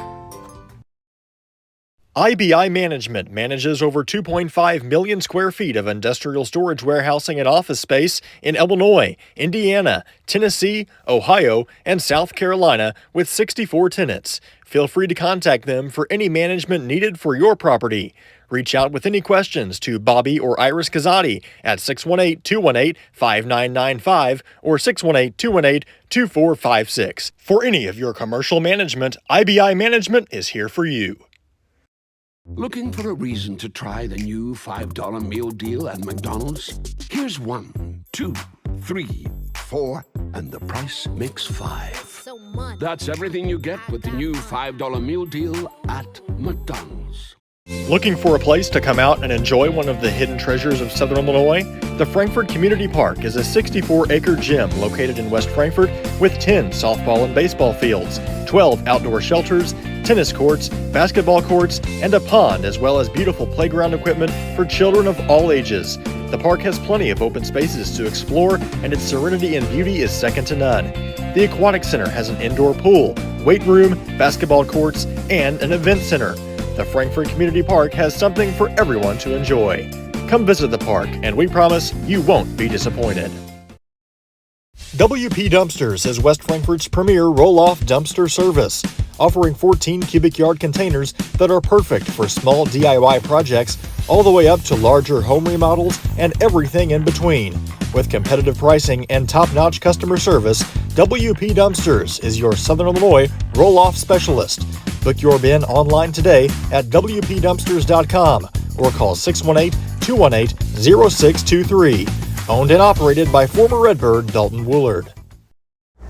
IBI Management manages over 2.5 million square feet of industrial storage warehousing and office space in Illinois, Indiana, Tennessee, Ohio, and South Carolina with 64 tenants. Feel free to contact them for any management needed for your property. Reach out with any questions to Bobby or Iris Kazadi at 618-218-5995 or 618-218-2456. For any of your commercial management, IBI Management is here for you. Looking for a reason to try the new $5 meal deal at McDonald's? Here's 1, 2, 3, 4, and the price makes 5. That's everything you get with the new $5 meal deal at McDonald's. Looking for a place to come out and enjoy one of the hidden treasures of Southern Illinois? The Frankfort Community Park is a 64-acre gym located in West Frankfort with 10 softball and baseball fields, 12 outdoor shelters, tennis courts, basketball courts, and a pond, as well as beautiful playground equipment for children of all ages. The park has plenty of open spaces to explore, and its serenity and beauty is second to none. The Aquatic Center has an indoor pool, weight room, basketball courts, and an event center. The Frankfort Community Park has something for everyone to enjoy. Come visit the park, and we promise you won't be disappointed. WP Dumpsters is West Frankfort's premier roll-off dumpster service, offering 14 cubic yard containers that are perfect for small DIY projects all the way up to larger home remodels and everything in between. With competitive pricing and top-notch customer service, WP Dumpsters is your Southern Illinois roll-off specialist. Book your bin online today at WPDumpsters.com or call 618-218-0623. Owned and operated by former Redbird Dalton Woolard.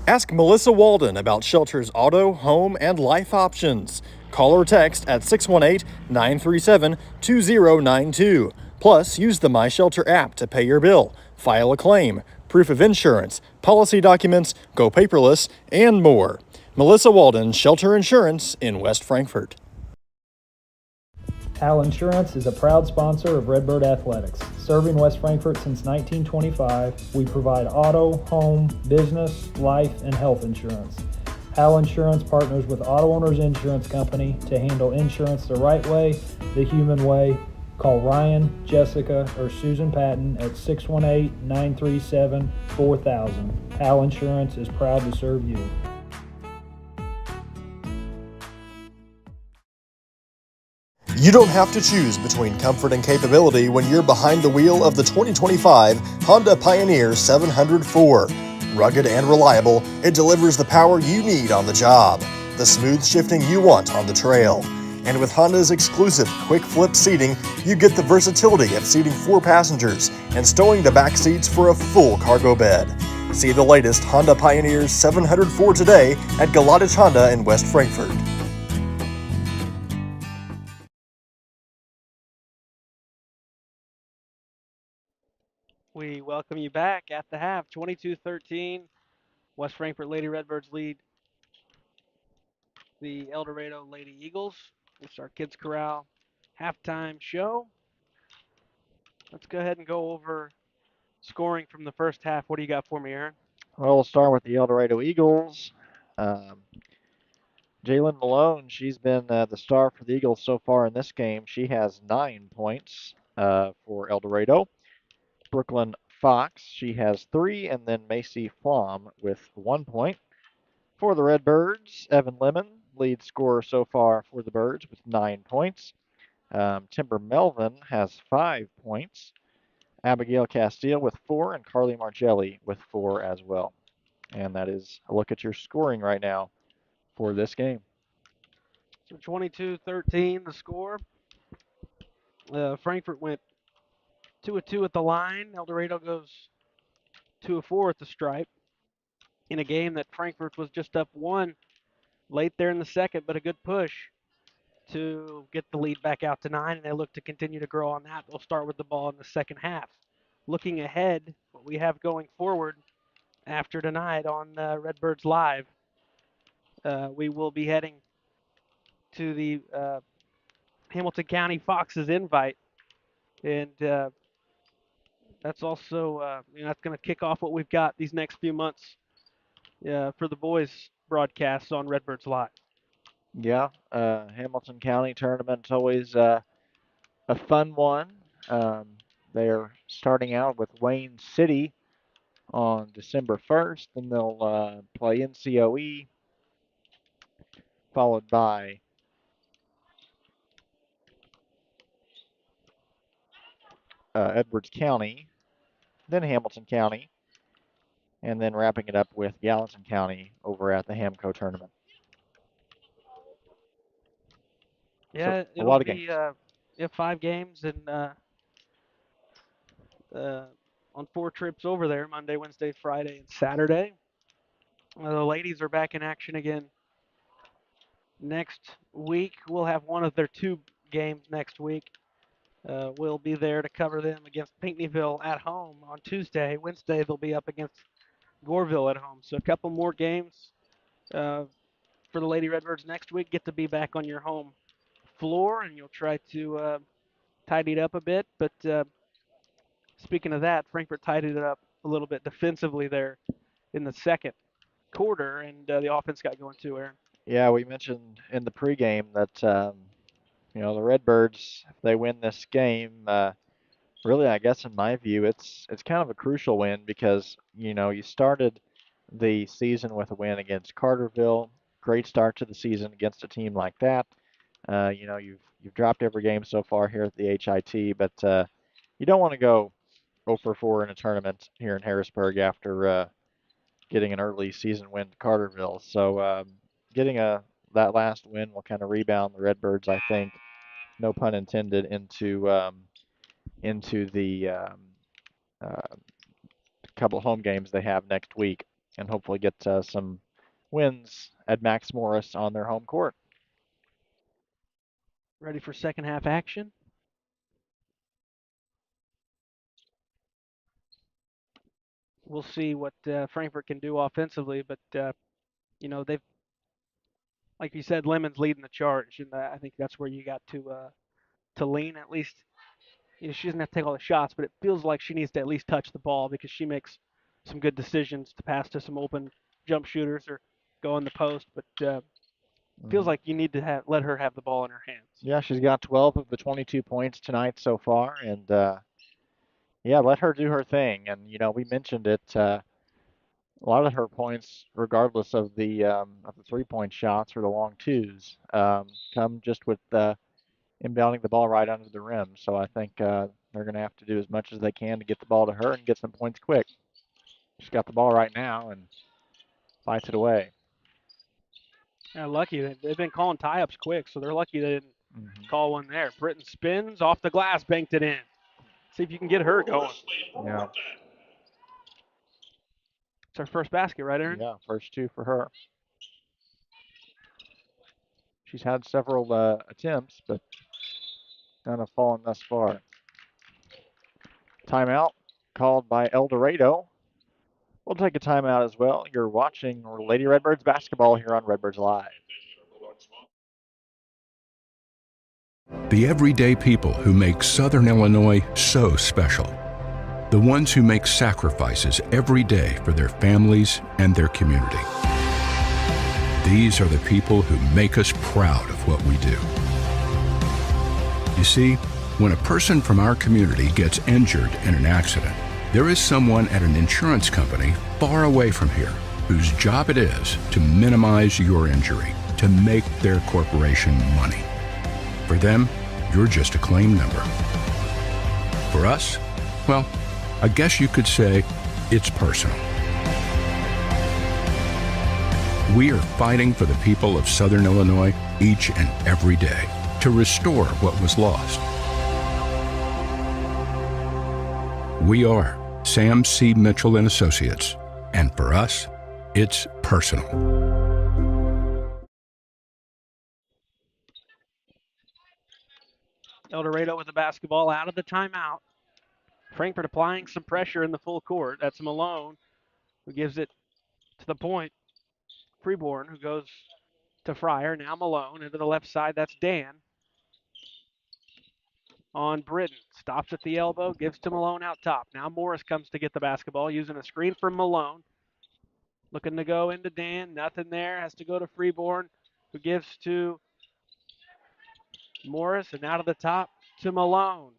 Ask Melissa Walden about Shelter's auto, home, and life options. Call or text at 618-937-2092. Plus, use the My Shelter app to pay your bill, file a claim, proof of insurance, policy documents, go paperless, and more. Melissa Walden, Shelter Insurance in West Frankfort. Al Insurance is a proud sponsor of Redbird Athletics. Serving West Frankfort since 1925, we provide auto, home, business, life, and health insurance. Al Insurance partners with Auto Owners Insurance Company to handle insurance the right way, the human way, Call Ryan, Jessica, or Susan Patton at 618-937-4000. Hal Insurance is proud to serve you. You don't have to choose between comfort and capability when you're behind the wheel of the 2025 Honda Pioneer 704. Rugged and reliable, it delivers the power you need on the job, the smooth shifting you want on the trail. And with Honda's exclusive quick flip seating, you get the versatility of seating 4 passengers and stowing the back seats for a full cargo bed. See the latest Honda Pioneer 704 today at Eldorado Honda in West Frankfort. We welcome you back at the half, 22-13. West Frankfort Lady Redbirds lead the Eldorado Lady Eagles. It's our Kids Corral halftime show. Let's go ahead and go over scoring from the first half. What do you got for me, Aaron? Well, we'll start with the Eldorado Eagles. Um, Jalen Malone, she's been the star for the Eagles so far in this game. She has 9 points for Eldorado. Brooklyn Fox, she has 3, and then Macy Flom with 1 point. For the Redbirds, Evan Lemon, lead scorer so far for the Birds with 9 points. Timber Melvin has 5 points. Abigail Castile with 4, and Carly Margelli with 4 as well. And that is a look at your scoring right now for this game. So 22-13 the score. Frankfort went 2-2 at the line. Eldorado goes 2-4 at the stripe in a game that Frankfort was just up 1 late there in the second, but a good push to get the lead back out to 9, and they look to continue to grow on that. They'll start with the ball in the second half. Looking ahead, what we have going forward after tonight on Redbirds Live, we will be heading to the Hamilton County Fox's invite, and that's also that's going to kick off what we've got these next few months for the boys broadcasts on Redbirds Live. Yeah, Hamilton County tournament's always a fun one. They're starting out with Wayne City on December 1st, and they'll play NCOE, followed by Edwards County, then Hamilton County, and then wrapping it up with Gallatin County over at the Hamco tournament. Yeah, So a it'll lot of be games. 5 games and on 4 trips over there, Monday, Wednesday, Friday, and Saturday. The ladies are back in action again next week. We'll have one of their 2 games next week. We'll be there to cover them against Pinckneyville at home on Tuesday. Wednesday, they'll be up against Goreville at home. So a couple more games for the Lady Redbirds next week. Get to be back on your home floor, and you'll try to tidy it up a bit. But speaking of that, Frankfort tidied it up a little bit defensively there in the second quarter, and the offense got going too, Aaron. Yeah, we mentioned in the pregame that the Redbirds, if they win this game, really, I guess in my view, it's kind of a crucial win because you started the season with a win against Carterville. Great start to the season against a team like that. You've dropped every game so far here at the HIT, but you don't want to go 0 for 4 in a tournament here in Harrisburg after getting an early season win to Carterville. So getting that last win will kind of rebound the Redbirds, I think, no pun intended, into the uh, couple of home games they have next week, and hopefully get some wins at Max Morris on their home court. Ready for second half action? We'll see what Frankfort can do offensively, but they've, like you said, Lemon's leading the charge, and I think that's where you got to lean at least. She doesn't have to take all the shots, but it feels like she needs to at least touch the ball because she makes some good decisions to pass to some open jump shooters or go in the post. But Feels like you need to let her have the ball in her hands. Yeah, she's got 12 of the 22 points tonight so far, and yeah, let her do her thing. And we mentioned it. A lot of her points, regardless of the 3-point shots or the long twos, come just with inbounding the ball right under the rim. So I think they're going to have to do as much as they can to get the ball to her and get some points quick. She's got the ball right now and fights it away. Yeah, lucky. They've been calling tie-ups quick, so they're lucky they didn't call one there. Britton spins off the glass, banked it in. See if you can get her going. Yeah. It's her first basket, right, Aaron? Yeah, first 2 for her. She's had several attempts, but none have fallen thus far. Timeout called by Eldorado. We'll take a timeout as well. You're watching Lady Redbirds basketball here on Redbirds Live. The everyday people who make Southern Illinois so special. The ones who make sacrifices every day for their families and their community. These are the people who make us proud of what we do. You see, when a person from our community gets injured in an accident, there is someone at an insurance company far away from here whose job it is to minimize your injury, to make their corporation money. For them, you're just a claim number. For us, well, I guess you could say it's personal. We are fighting for the people of Southern Illinois each and every day to restore what was lost. We are Sam C. Mitchell and Associates, and for us, it's personal. Eldorado with the basketball out of the timeout. Frankfurt applying some pressure in the full court. That's Malone, who gives it to the point. Freeborn, who goes to Fryer. Now Malone into the left side. That's Dan. On Britton. Stops at the elbow, gives to Malone out top. Now Morris comes to get the basketball, using a screen from Malone. Looking to go into Dan. Nothing there. Has to go to Freeborn, who gives to Morris, and out of the top to Malone.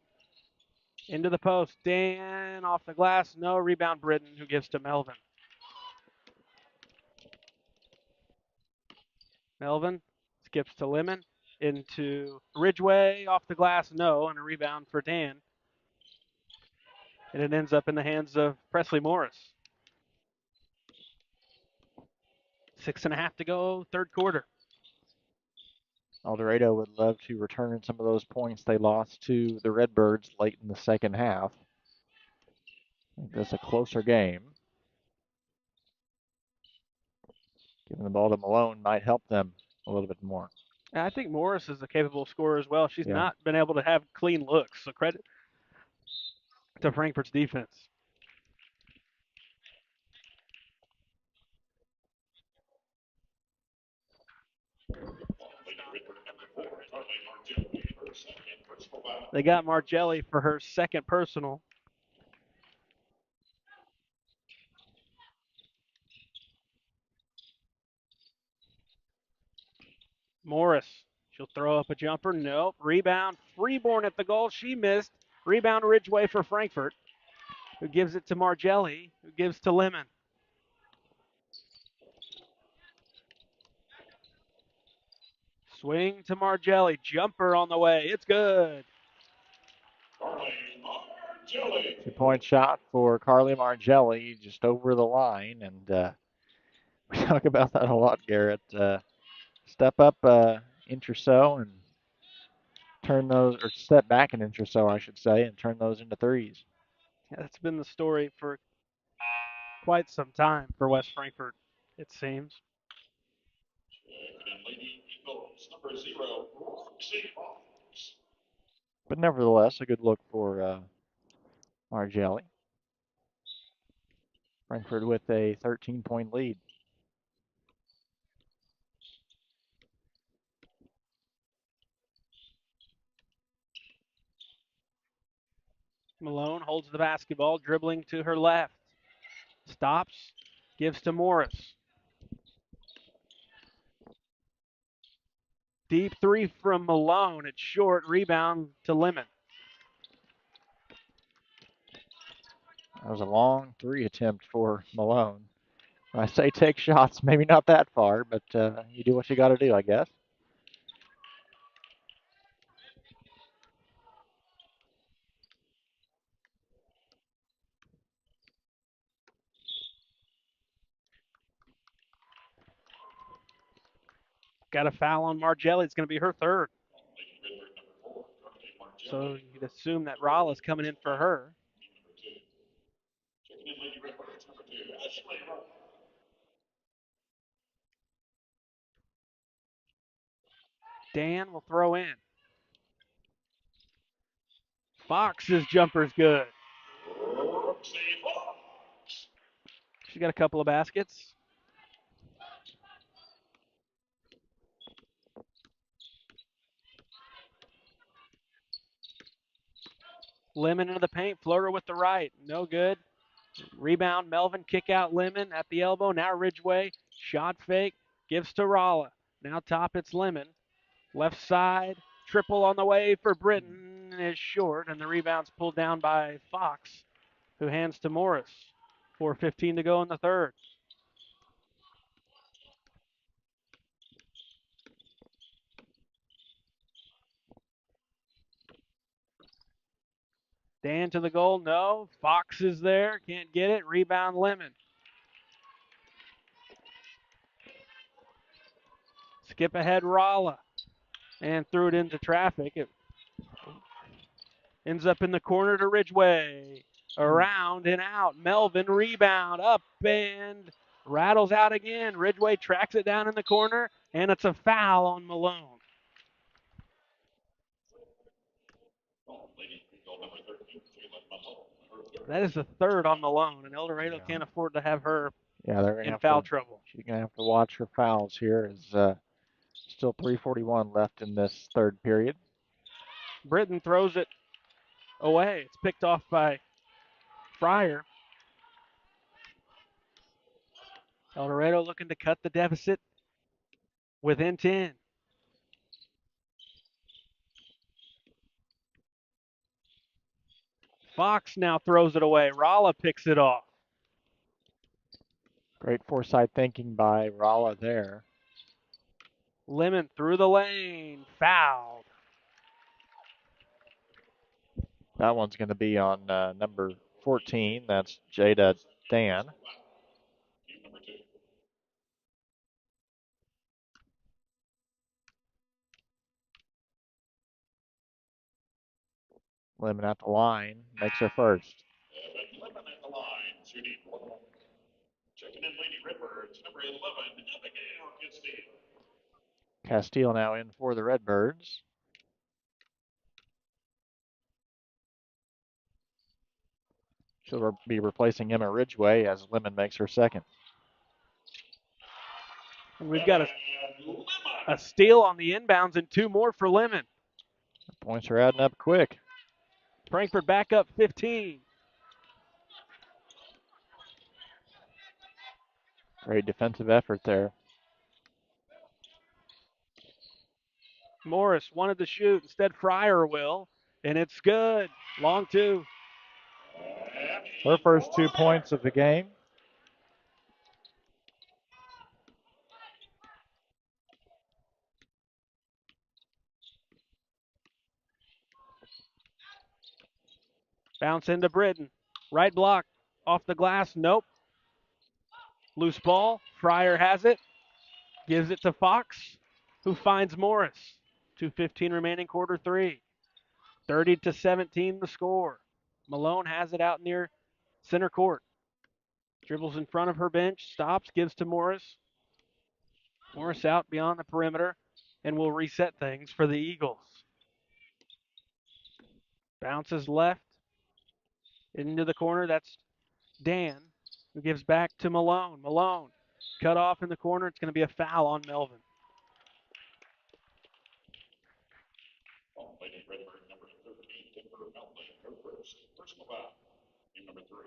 Into the post. Dan off the glass. No. Rebound Britton, who gives to Melvin. Melvin skips to Lemon. Into Ridgeway. Off the glass. No. And a rebound for Dan. And it ends up in the hands of Presley Morris. 6.5 to go, third quarter. Eldorado would love to return some of those points they lost to the Redbirds late in the second half. Make this a closer game. Giving the ball to Malone might help them a little bit more. I think Morris is a capable scorer as well. She's not been able to have clean looks, so credit to Frankfurt's defense. They got Margelli for her second personal. Morris, she'll throw up a jumper. Nope. Rebound. Freeborn at the goal. She missed. Rebound Ridgeway for Frankfurt, who gives it to Margelli, who gives to Lemon. Swing to Margelli. Jumper on the way. It's good. 2-point shot for Carly Margelli, just over the line. And we talk about that a lot, Garrett. Step up inch or so and turn those, or step back an inch or so, I should say, and turn those into threes. Yeah, that's been the story for quite some time for West Frankfurt, it seems. But nevertheless, a good look for Margelli. Frankfurt with a 13-point lead. Malone holds the basketball, dribbling to her left. Stops, gives to Morris. Deep three from Malone. It's short. Rebound to Lemon. That was a long three attempt for Malone. When I say take shots, maybe not that far, but you do what you got to do, I guess. Got a foul on Margelli. It's going to be her third. So you'd assume that Rolla's coming in for her. Dan will throw in. Fox's jumper's good. She's got a couple of baskets. Lemon into the paint. Floater with the right. No good. Rebound. Melvin. Kick out Lemon at the elbow. Now Ridgeway. Shot fake. Gives to Rolla. Now top it's Lemon. Left side. Triple on the way for Britton is short, and the rebound's pulled down by Fox, who hands to Morris. 4:15 to go in the third. Dan to the goal. No. Fox is there. Can't get it. Rebound Lemon. Skip ahead Rolla. And threw it into traffic. It ends up in the corner to Ridgeway. Around and out. Melvin rebound. Up and rattles out again. Ridgeway tracks it down in the corner. And it's a foul on Malone. That is the third on Malone, and Eldorado can't afford to have her they're in foul trouble. She's gonna have to watch her fouls here. As still 3:41 left in this third period. Britton throws it away. It's picked off by Fryer. Eldorado looking to cut the deficit within 10. Fox now throws it away. Rolla picks it off. Great foresight thinking by Rolla there. Lemon through the lane. Fouled. That one's going to be on number 14. That's Jada Dan. Lemon at the line. Makes her first. Lemon at the line, shooting. Checking in Lady Redbirds, number 11, Abigail Castile. Castile now in for the Redbirds. She'll be replacing Emma Ridgeway as Lemon makes her second. And we've got a steal on the inbounds and two more for Lemon. The points are adding up quick. Frankfurt back up 15. Great defensive effort there. Morris wanted to shoot. Instead, Fryer will. And it's good. Long two. Her first 2 points of the game. Bounce into Britton. Right block. Off the glass. Nope. Loose ball. Fryer has it. Gives it to Fox, who finds Morris. 2:15 remaining quarter three. 30-17 the score. Malone has it out near center court. Dribbles in front of her bench. Stops. Gives to Morris. Morris out beyond the perimeter and will reset things for the Eagles. Bounces left into the corner. That's Dan, who gives back to Malone. Malone cut off in the corner. It's going to be a foul on Melvin. Lady Redbird, number 13, Timber Melvin, her first. Personal foul. Team number 3.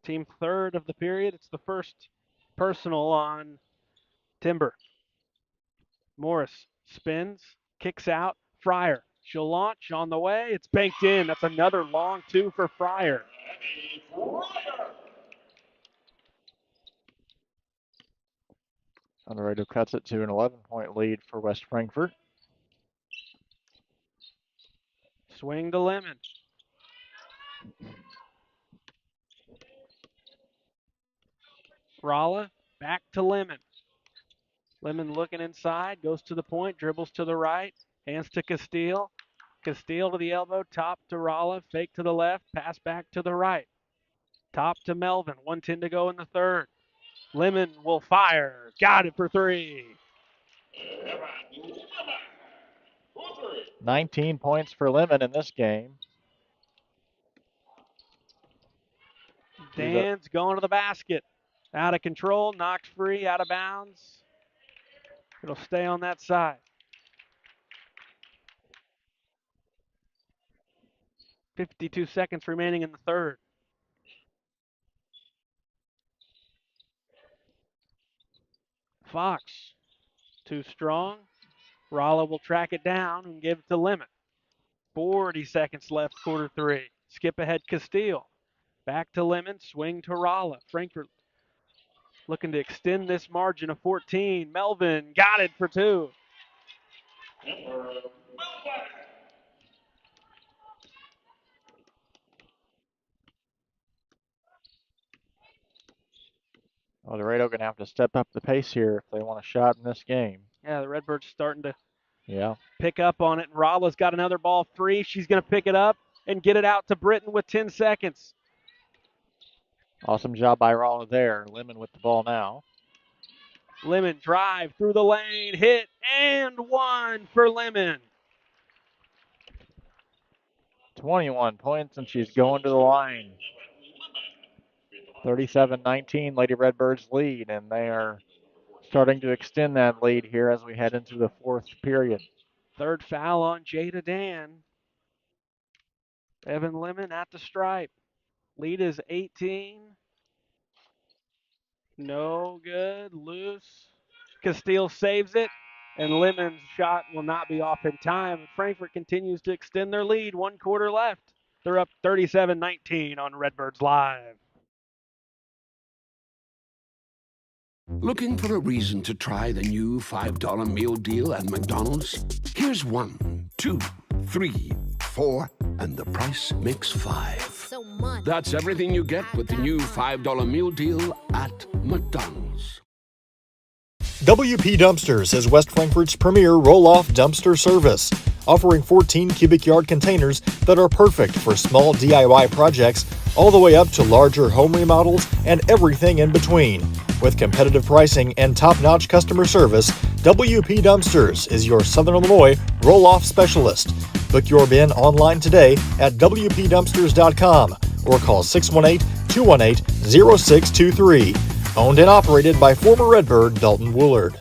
Team third of the period. It's the first personal on Timber. Morris Spins, kicks out. Fryer. She'll launch on the way. It's banked in. That's another long two for Fryer. Eldorado cuts it to an 11-point lead for West Frankfort. Swing to Lemon. Rolla back to Lemon. Lemon looking inside, goes to the point, dribbles to the right, hands to Castile. Castile to the elbow, top to Rolla, fake to the left, pass back to the right. Top to Melvin, 1:10 to go in the third. Lemon will fire. Got it for three. 19 points for Lemon in this game. Dan's going to the basket. Out of control, knocked free, out of bounds. It'll stay on that side. 52 seconds remaining in the third. Fox, too strong. Rolla will track it down and give it to Lemon. 40 seconds left, quarter three. Skip ahead Castile. Back to Lemon, swing to Rolla. Frankfurt looking to extend this margin of 14. Melvin got it for two. Eldorado going to have to step up the pace here if they want a shot in this game. Yeah, the Redbirds starting to Yeah. pick up on it. And Rolla's got another ball free. She's going to pick it up and get it out to Britton with 10 seconds. Awesome job by Rolla there. Lemon with the ball now. Lemon drive through the lane, hit, and one for Lemon. 21 points, and she's going to the line. 37-19, Lady Redbirds lead, and they are starting to extend that lead here as we head into the fourth period. Third foul on Jada Dan. Evan Lemon at the stripe. Lead is 18. No good. Loose. Castile saves it, and Lemon's shot will not be off in time. Frankfurt continues to extend their lead. 1 quarter left. They're up 37-19 on Redbirds Live. Looking for a reason to try the new $5 meal deal at McDonald's? Here's 1, 2, 3, 4, and the price makes 5. So much. That's everything you get with the new $5 meal deal at McDonald's. WP Dumpsters is West Frankfort's premier roll-off dumpster service, offering 14 cubic yard containers that are perfect for small DIY projects all the way up to larger home remodels and everything in between. With competitive pricing and top-notch customer service, WP Dumpsters is your Southern Illinois roll-off specialist. Book your bin online today at WPDumpsters.com or call 618-218-0623. Owned and operated by former Redbird Dalton Woolard.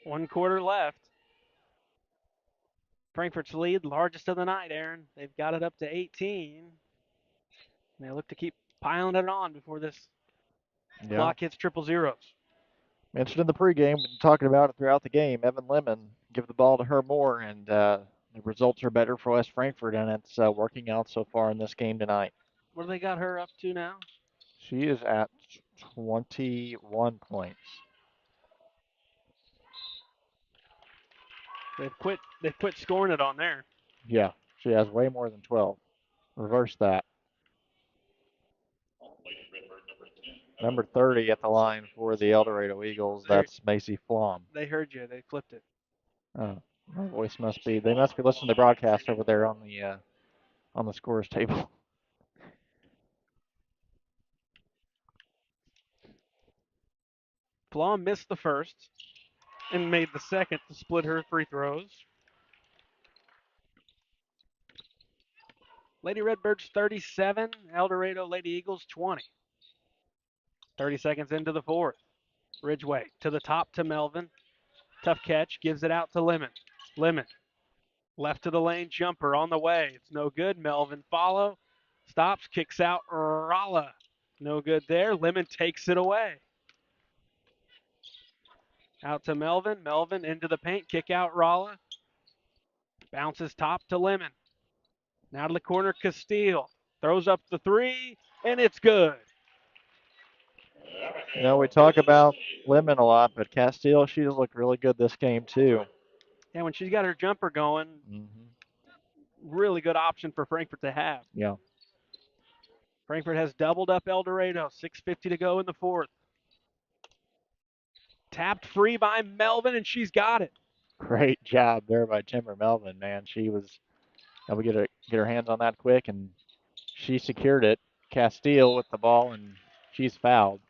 One quarter left. Frankfurt's lead, largest of the night, Aaron. They've got it up to 18. They look to keep piling it on before this clock hits triple zeros. Mentioned in the pregame, been talking about it throughout the game. Evan Lemon, give the ball to her more, and the results are better for West Frankfort, and it's working out so far in this game tonight. What do they got her up to now? She is at 21 points. They've quit scoring it on there. Yeah, she has way more than 12. Reverse that. Number 30 at the line for the Eldorado Eagles. That's Macy Flom. They heard you. They flipped it. Oh, my voice must be. They must be listening to the broadcast over there on the scores table. Flom missed the first and made the second to split her free throws. Lady Redbirds 37, Eldorado Lady Eagles 20. 30 seconds into the fourth. Ridgeway to the top to Melvin. Tough catch, gives it out to Lemon. Lemon, left to the lane jumper on the way. It's no good. Melvin follow. Stops, kicks out Ralla. No good there. Lemon takes it away. Out to Melvin. Melvin into the paint. Kick out Ralla. Bounces top to Lemon. Now to the corner, Castile. Throws up the three, and it's good. You know, we talk about Lemon a lot, but Castile, she's looked really good this game, too. And when she's got her jumper going, really good option for Frankfort to have. Yeah. Frankfort has doubled up Eldorado. 6:50 to go in the fourth. Tapped free by Melvin, and she's got it. Great job there by Timber Melvin, man. She was able to get her hands on that quick, and she secured it. Castile with the ball, and she's fouled.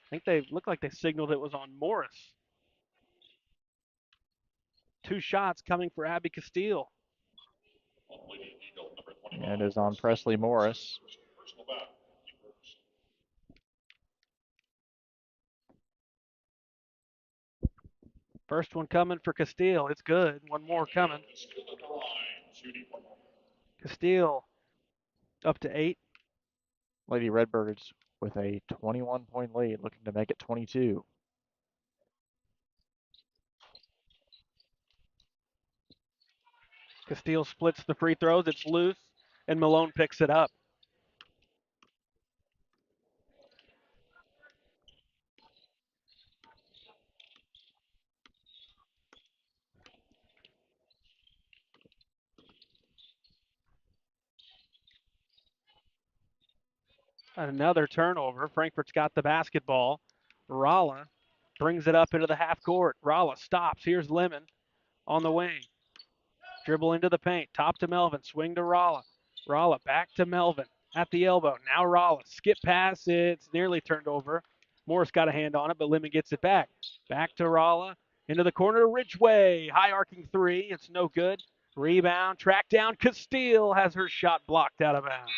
I think they looked like they signaled it was on Morris. 2 shots coming for Abby Castile. And it is on Presley Morris. First one coming for Castile. It's good. One more coming. Castile up to 8. Lady Redbirds with a 21-point lead, looking to make it 22. Castile splits the free throws. It's loose, and Malone picks it up. Another turnover. Frankfurt's got the basketball. Ralla brings it up into the half court. Ralla stops. Here's Lemon on the wing. Dribble into the paint. Top to Melvin. Swing to Ralla. Ralla back to Melvin at the elbow. Now Ralla. Skip pass. It's nearly turned over. Morris got a hand on it, but Lemon gets it back. Back to Ralla. Into the corner. Ridgeway. High arcing three. It's no good. Rebound. Track down. Castile has her shot blocked out of bounds.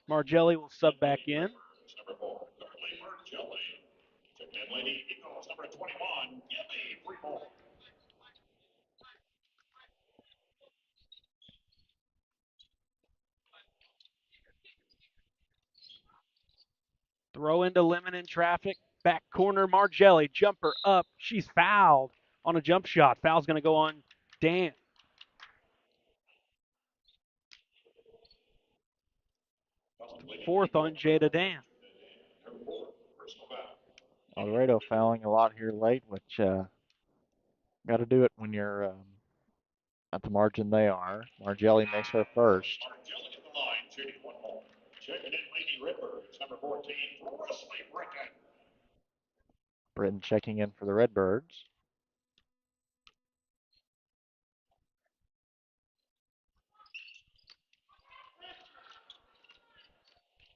Margelli will sub back in. Number 4, currently Margelli. Checking in Lady Eagles, number 21, Gibby Freeborn. Throw into Lemon in traffic. Back corner, Margelli. Jumper up. She's fouled on a jump shot. Foul's going to go on Dan. Fourth on Jada Dan. Eldorado fouling a lot here late, which got to do it when you're at the margin they are. Margelli makes her first. Margelli at the line, shooting 1 more. Checking in Lady Redbirds, number 14, Presley Britton. Britton checking in for the Redbirds.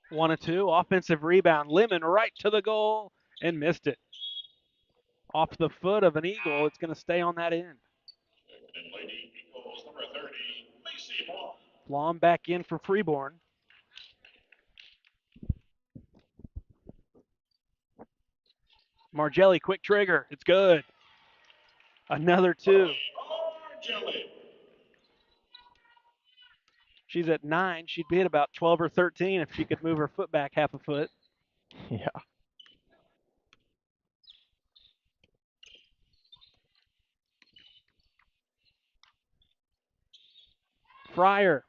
One and two. Offensive rebound. Lemon right to the goal and missed it. Off the foot of an Eagle. It's going to stay on that end. Checking in Lady Eagles, number 30, Macy Blom. Blom back in for Freeborn. Margelli, quick trigger. It's good. Another 2. Margelli. She's at 9. She'd be at about 12 or 13 if she could move her foot back half a foot. Yeah. Fryer,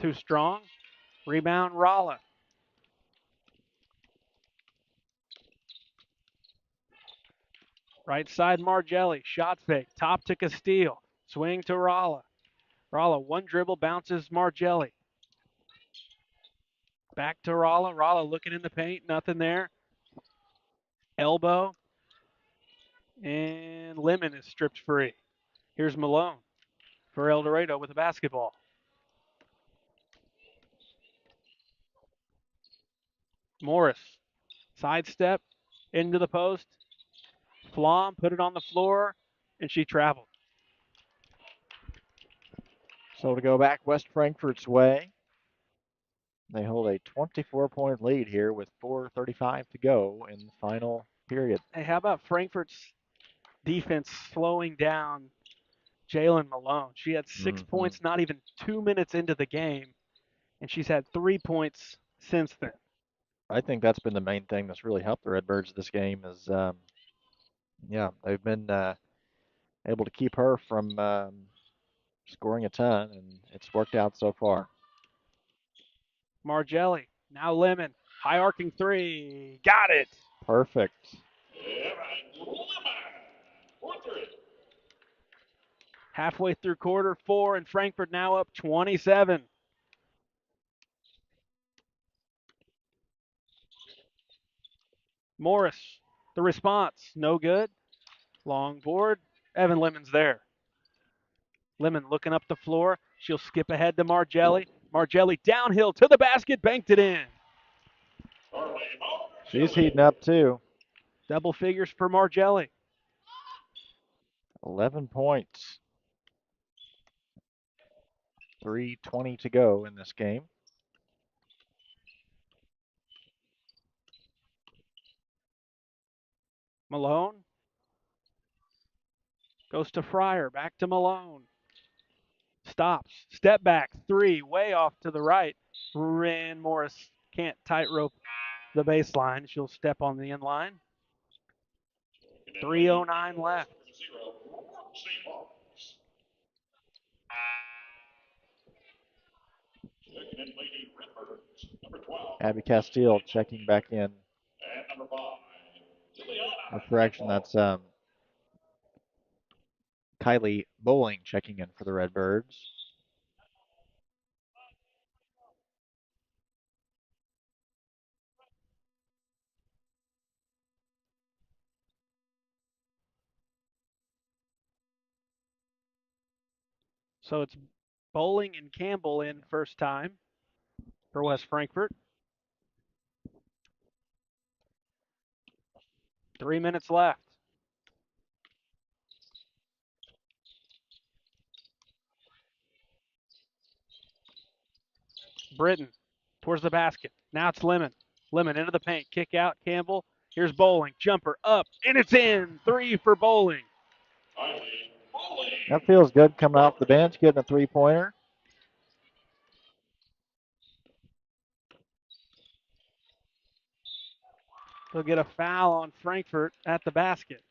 too strong. Rebound, Ralla. Right side, Margelli. Shot fake. Top to Castile. Swing to Ralla. Ralla, one dribble, bounces Margelli. Back to Ralla. Ralla looking in the paint. Nothing there. Elbow. And Lemon is stripped free. Here's Malone for Eldorado with the basketball. Morris. Sidestep into the post. Flom put it on the floor, and she traveled. So to go back West Frankfurt's way, they hold a 24-point lead here with 4:35 to go in the final period. Hey, how about Frankfurt's defense slowing down Jalen Malone? She had 6 points not even 2 minutes into the game, and she's had 3 points since then. I think that's been the main thing that's really helped the Redbirds this game is, they've been able to keep her from scoring a ton, and it's worked out so far. Margelli, now Lemon, high arcing three, got it. Perfect. Halfway through quarter 4, and Frankfurt now up 27. Morris, the response, no good. Long board. Evan Lemon's there. Lemon looking up the floor. She'll skip ahead to Margelli. Margelli downhill to the basket, banked it in. She's heating up too. Double figures for Margelli. 11 points. 3:20 to go in this game. Malone goes to Fryer, back to Malone. Stops, step back, three, way off to the right. Ren Morris can't tightrope the baseline. She'll step on the end line. 3:09 left. Abby Castile checking back in. Or correction, that's Kylie Bowling checking in for the Redbirds. So it's Bowling and Campbell in first time for West Frankfurt. 3 minutes left. Britton towards the basket. Now it's Lemon. Lemon into the paint. Kick out. Campbell. Here's Bowling. Jumper up. And it's in. 3 for Bowling. That feels good coming off the bench, getting a three-pointer. They'll get a foul on Frankfurt at the basket.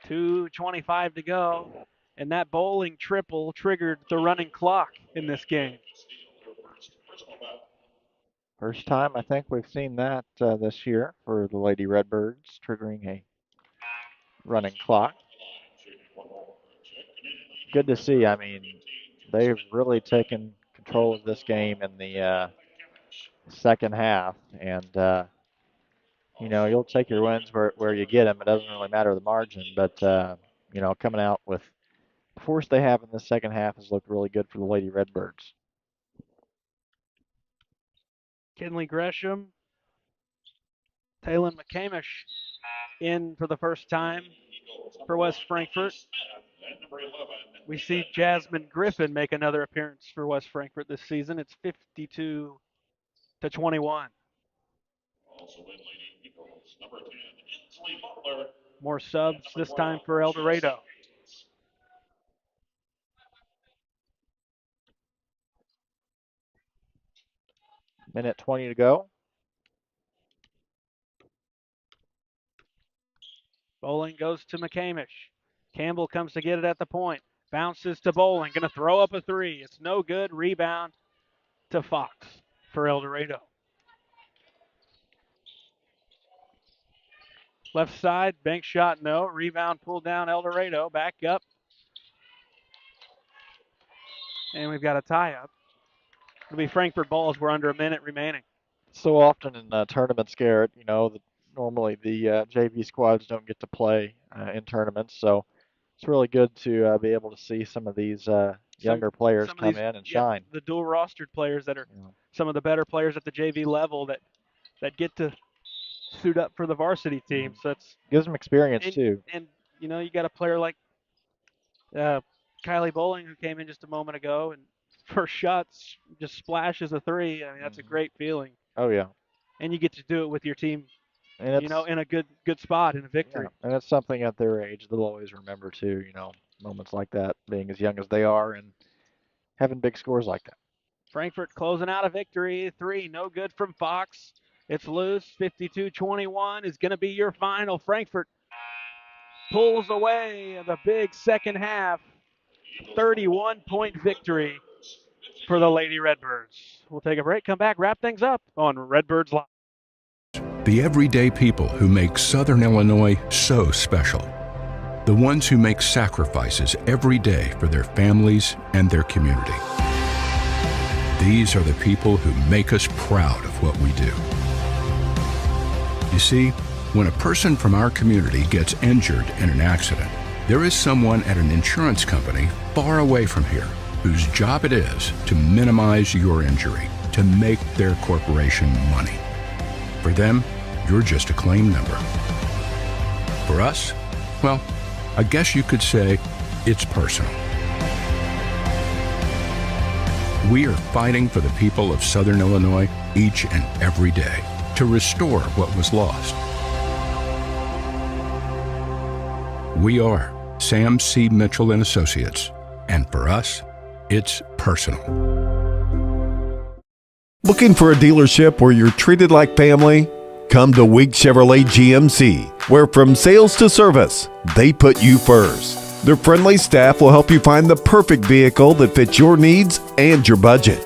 2:25 to go. And that Bowling triple triggered the running clock in this game. First time I think we've seen that this year for the Lady Redbirds, triggering a running clock. Good to see. I mean, they've really taken control of this game in the second half, and you'll take your wins where you get them. It doesn't really matter the margin, but coming out with the force they have in the second half has looked really good for the Lady Redbirds. Kinley Gresham, Taylon McCamish in for the first time for West Frankfurt. We see Jasmine Griffin make another appearance for West Frankfurt this season. It's 52-21. More subs this time for Eldorado. Minute 20 to go. Bowling goes to McCamish. Campbell comes to get it at the point. Bounces to Bowling. Going to throw up a three. It's no good. Rebound to Fox for Eldorado. Left side, bank shot, no. Rebound pulled down Eldorado. Back up. And we've got a tie-up. It'll be Frankfurt ball as we're under a minute remaining. So often in tournaments, Garrett, normally the JV squads don't get to play in tournaments, so it's really good to be able to see some of these younger players come in and shine. The dual rostered players that are some of the better players at the JV level that get to suit up for the varsity team. So it's gives them experience too. And you got a player like Kylie Bowling, who came in just a moment ago, and first shots just splashes a three. I mean, that's a great feeling. Oh yeah, And you get to do it with your team, and it's in a good spot in a victory. and it's something at their age they'll always remember too. Moments like that, being as young as they are and having big scores like that. Frankfurt closing out a victory. Three, no good from Fox. It's loose. 52-21 is going to be your final. Frankfurt pulls away the big second half. 31-point victory for the Lady Redbirds. We'll take a break, come back, wrap things up on Redbirds Live. The everyday people who make Southern Illinois so special. The ones who make sacrifices every day for their families and their community. These are the people who make us proud of what we do. You see, when a person from our community gets injured in an accident, there is someone at an insurance company far away from here whose job it is to minimize your injury, to make their corporation money. For them, you're just a claim number. For us, well, I guess you could say it's personal. We are fighting for the people of Southern Illinois each and every day to restore what was lost. We are Sam C. Mitchell and Associates, and for us, it's personal. Looking for a dealership where you're treated like family? Come to Week Chevrolet GMC, where from sales to service, they put you first. Their friendly staff will help you find the perfect vehicle that fits your needs and your budget.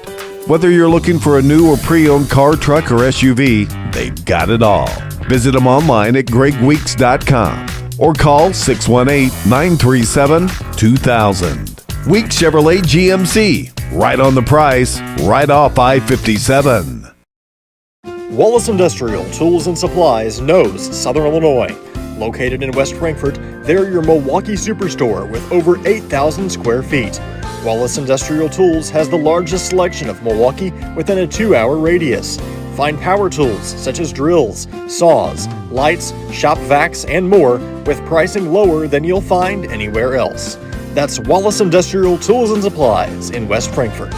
Whether you're looking for a new or pre-owned car, truck, or SUV, they've got it all. Visit them online at gregweeks.com or call 618-937-2000. Week Chevrolet GMC, right on the price, right off I-57. Wallace Industrial Tools and Supplies knows Southern Illinois. Located in West Frankfort, they're your Milwaukee superstore with over 8,000 square feet. Wallace Industrial Tools has the largest selection of Milwaukee within a 2-hour radius. Find power tools such as drills, saws, lights, shop vacs, and more with pricing lower than you'll find anywhere else. That's Wallace Industrial Tools and Supplies in West Frankfort.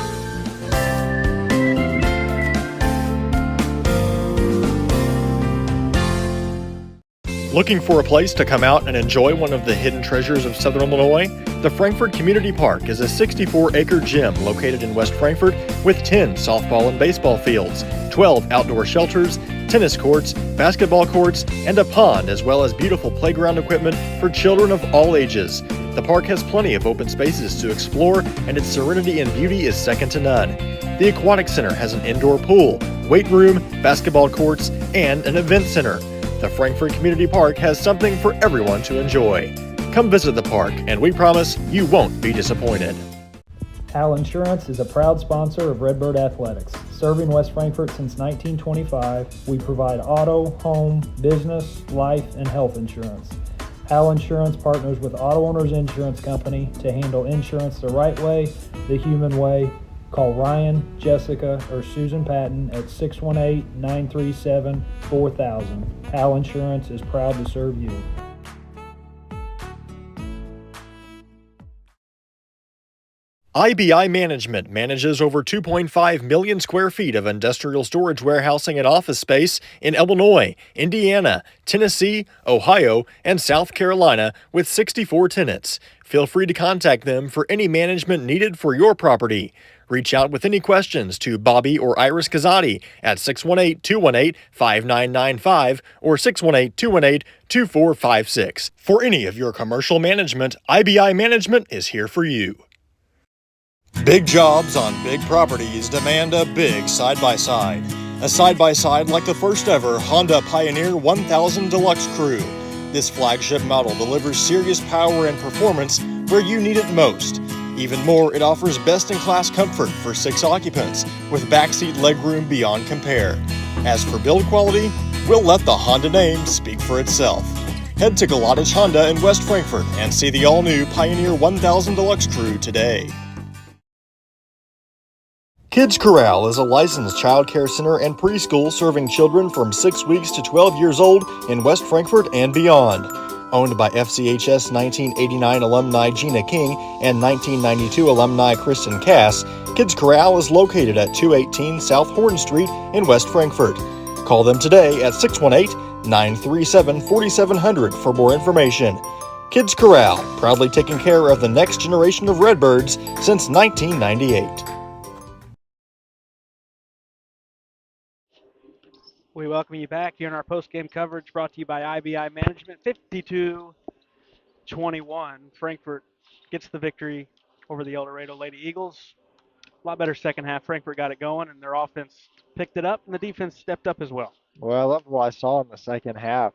Looking for a place to come out and enjoy one of the hidden treasures of Southern Illinois? The Frankfort Community Park is a 64-acre gym located in West Frankfort with 10 softball and baseball fields, 12 outdoor shelters, tennis courts, basketball courts, and a pond, as well as beautiful playground equipment for children of all ages. The park has plenty of open spaces to explore, and its serenity and beauty is second to none. The Aquatic Center has an indoor pool, weight room, basketball courts, and an event center. The Frankfort Community Park has something for everyone to enjoy. Come visit the park, and we promise you won't be disappointed. Hal Insurance is a proud sponsor of Redbird Athletics. Serving West Frankfort since 1925, we provide auto, home, business, life, and health insurance. Hal Insurance partners with Auto Owners Insurance Company to handle insurance the right way, the human way. Call Ryan, Jessica, or Susan Patton at 618-937-4000. Hal Insurance is proud to serve you. IBI Management manages over 2.5 million square feet of industrial storage, warehousing, and office space in Illinois, Indiana, Tennessee, Ohio, and South Carolina with 64 tenants. Feel free to contact them for any management needed for your property. Reach out with any questions to Bobby or Iris Kazadi at 618-218-5995 or 618-218-2456. For any of your commercial management, IBI Management is here for you. Big jobs on big properties demand a big side-by-side. A side-by-side like the first ever Honda Pioneer 1000 Deluxe Crew. This flagship model delivers serious power and performance where you need it most. Even more, it offers best-in-class comfort for 6 occupants with backseat legroom beyond compare. As for build quality, we'll let the Honda name speak for itself. Head to Eldorado H.I.T Honda in West Frankfort and see the all-new Pioneer 1000 Deluxe Crew today. Kids Corral is a licensed child care center and preschool serving children from 6 weeks to 12 years old in West Frankfort and beyond. Owned by FCHS 1989 alumni Gina King and 1992 alumni Kristen Cass, Kids Corral is located at 218 South Horn Street in West Frankfort. Call them today at 618-937-4700 for more information. Kids Corral, proudly taking care of the next generation of Redbirds since 1998. We welcome you back here in our post-game coverage brought to you by IBI Management. 52-21. Frankfort gets the victory over the Eldorado Lady Eagles. A lot better second half. Frankfort got it going, and their offense picked it up, and the defense stepped up as well. Well, I loved what I saw in the second half.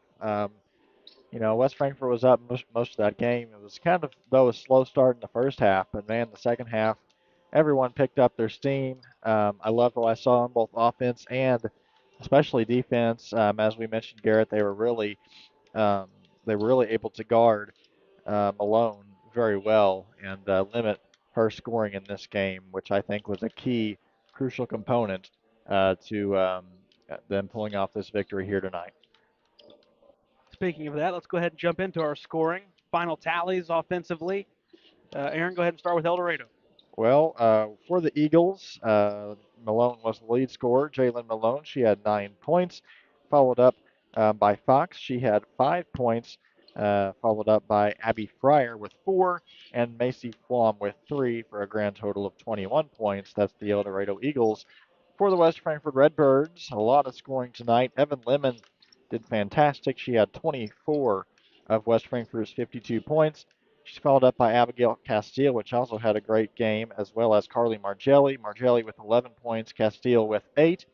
West Frankfort was up most of that game. It was kind of, though, a slow start in the first half, but man, the second half, everyone picked up their steam. I loved what I saw on both offense and especially defense. As we mentioned, Garrett, um, they were really able to guard Malone very well and limit her scoring in this game, which I think was a key, crucial component to them pulling off this victory here tonight. Speaking of that, let's go ahead and jump into our scoring. Final tallies offensively. Aaron, go ahead and start with Eldorado. Well, for the Eagles, Malone was the lead scorer. Jalen Malone, she had 9 points, followed up by Fox. She had 5 points, followed up by Abby Fryer with 4, and Macy Flom with 3 for a grand total of 21 points. That's the El Dorado Eagles. For the West Frankfort Redbirds, a lot of scoring tonight. Evan Lemon did fantastic. She had 24 of West Frankfort's 52 points. She's followed up by Abigail Castile, which also had a great game, as well as Carly Margelli. Margelli with 11 points, Castile with 8.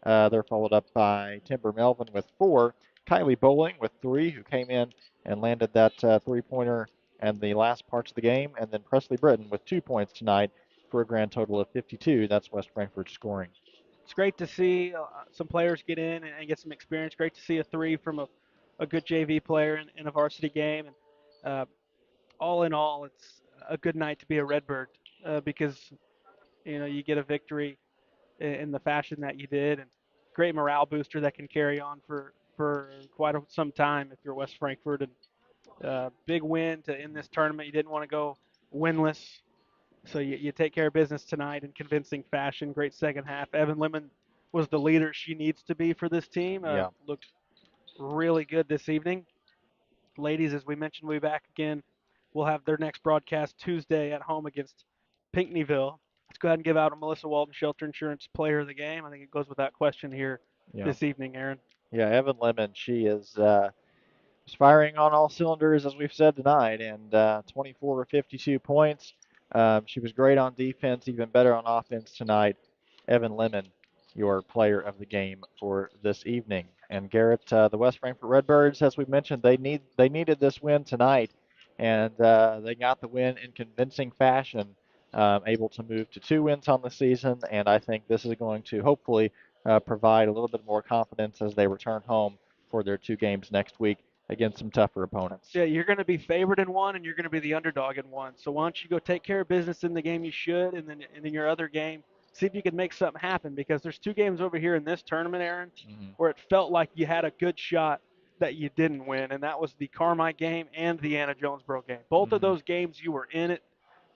They're followed up by Timber Melvin with 4. Kylie Bowling with 3, who came in and landed that three-pointer and the last parts of the game. And then Presley Britton with 2 points tonight for a grand total of 52. That's West Frankfort scoring. It's great to see some players get in and get some experience. Great to see a three from a good JV player in a varsity game. And all in all, it's a good night to be a Redbird because you get a victory in the fashion that you did, and great morale booster that can carry on for quite some time if you're West Frankfort. And big win to end this tournament. You didn't want to go winless, so you take care of business tonight in convincing fashion. Great second half. Evan Lemon was the leader she needs to be for this team. Yeah. Looked really good this evening. Ladies, as we mentioned, we'll be back again. We'll have their next broadcast Tuesday at home against Pinckneyville. Let's go ahead and give out a Melissa Walton Shelter Insurance Player of the Game. I think it goes without question here Yeah. this evening, Aaron. Yeah, Evan Lemon, she is firing on all cylinders, as we've said tonight, and 24 or 52 points. She was great on defense, even better on offense tonight. Evan Lemon, your player of the game for this evening. And Garrett, the West Frankfort Redbirds, as we mentioned, they needed this win tonight, and they got the win in convincing fashion, able to move to 2 wins on the season. And I think this is going to hopefully provide a little bit more confidence as they return home for their 2 games next week against some tougher opponents. Yeah, you're going to be favored in one, and you're going to be the underdog in one. So why don't you go take care of business in the game you should, and then in your other game, see if you can make something happen. Because there's 2 games over here in this tournament, Aaron, where it felt like you had a good shot that you didn't win, and that was the Carmi game and the Anna Jonesboro game. Both of those games you were in it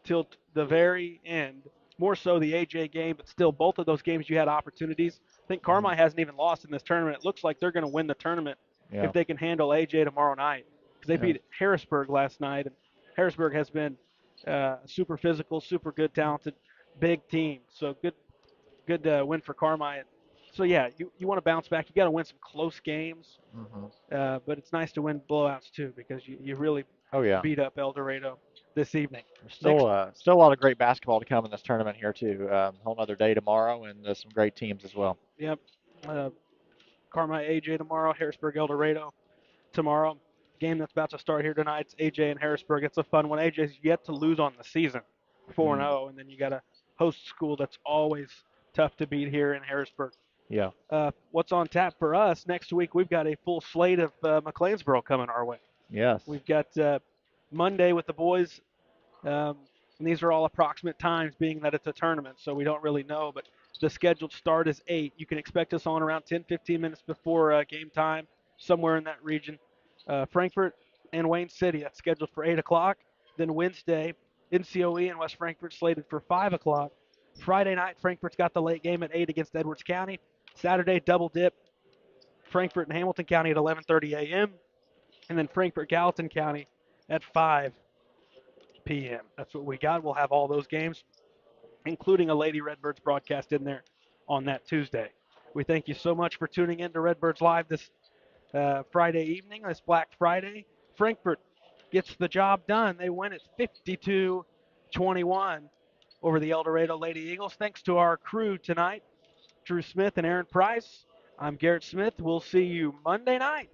till the very end. More so the AJ game, but still both of those games you had opportunities. I think Carmi hasn't even lost in this tournament. It looks like they're going to win the tournament if they can handle AJ tomorrow night. Because they beat Harrisburg last night, and Harrisburg has been super physical, super good, talented, big team. So good win for Carmi. So yeah, you want to bounce back. You got to win some close games, but it's nice to win blowouts too because you really beat up Eldorado this evening. There's still a lot of great basketball to come in this tournament here too. Whole another day tomorrow, and some great teams as well. Yep. Carmi AJ tomorrow, Harrisburg Eldorado tomorrow. Game that's about to start here tonight. It's AJ and Harrisburg. It's a fun one. AJ's yet to lose on the season, 4-0, and then you got a host school that's always tough to beat here in Harrisburg. Yeah. What's on tap for us next week? We've got a full slate of McLeansboro coming our way. Yes. We've got Monday with the boys, and these are all approximate times, being that it's a tournament, so we don't really know. But the scheduled start is 8. You can expect us on around 10, 15 minutes before game time, somewhere in that region. Frankfort and Wayne City. That's scheduled for 8 o'clock. Then Wednesday, NCOE and West Frankfort slated for 5 o'clock. Friday night, Frankfort's got the late game at 8 against Edwards County. Saturday, double dip, Frankfort and Hamilton County at 11:30 a.m. And then Frankfort Gallatin County at 5 p.m. That's what we got. We'll have all those games, including a Lady Redbirds broadcast in there on that Tuesday. We thank you so much for tuning in to Redbirds Live this Friday evening, this Black Friday. Frankfort gets the job done. They win it 52-21 over the Eldorado Lady Eagles. Thanks to our crew tonight, Drew Smith and Aaron Price. I'm Garrett Smith. We'll see you Monday night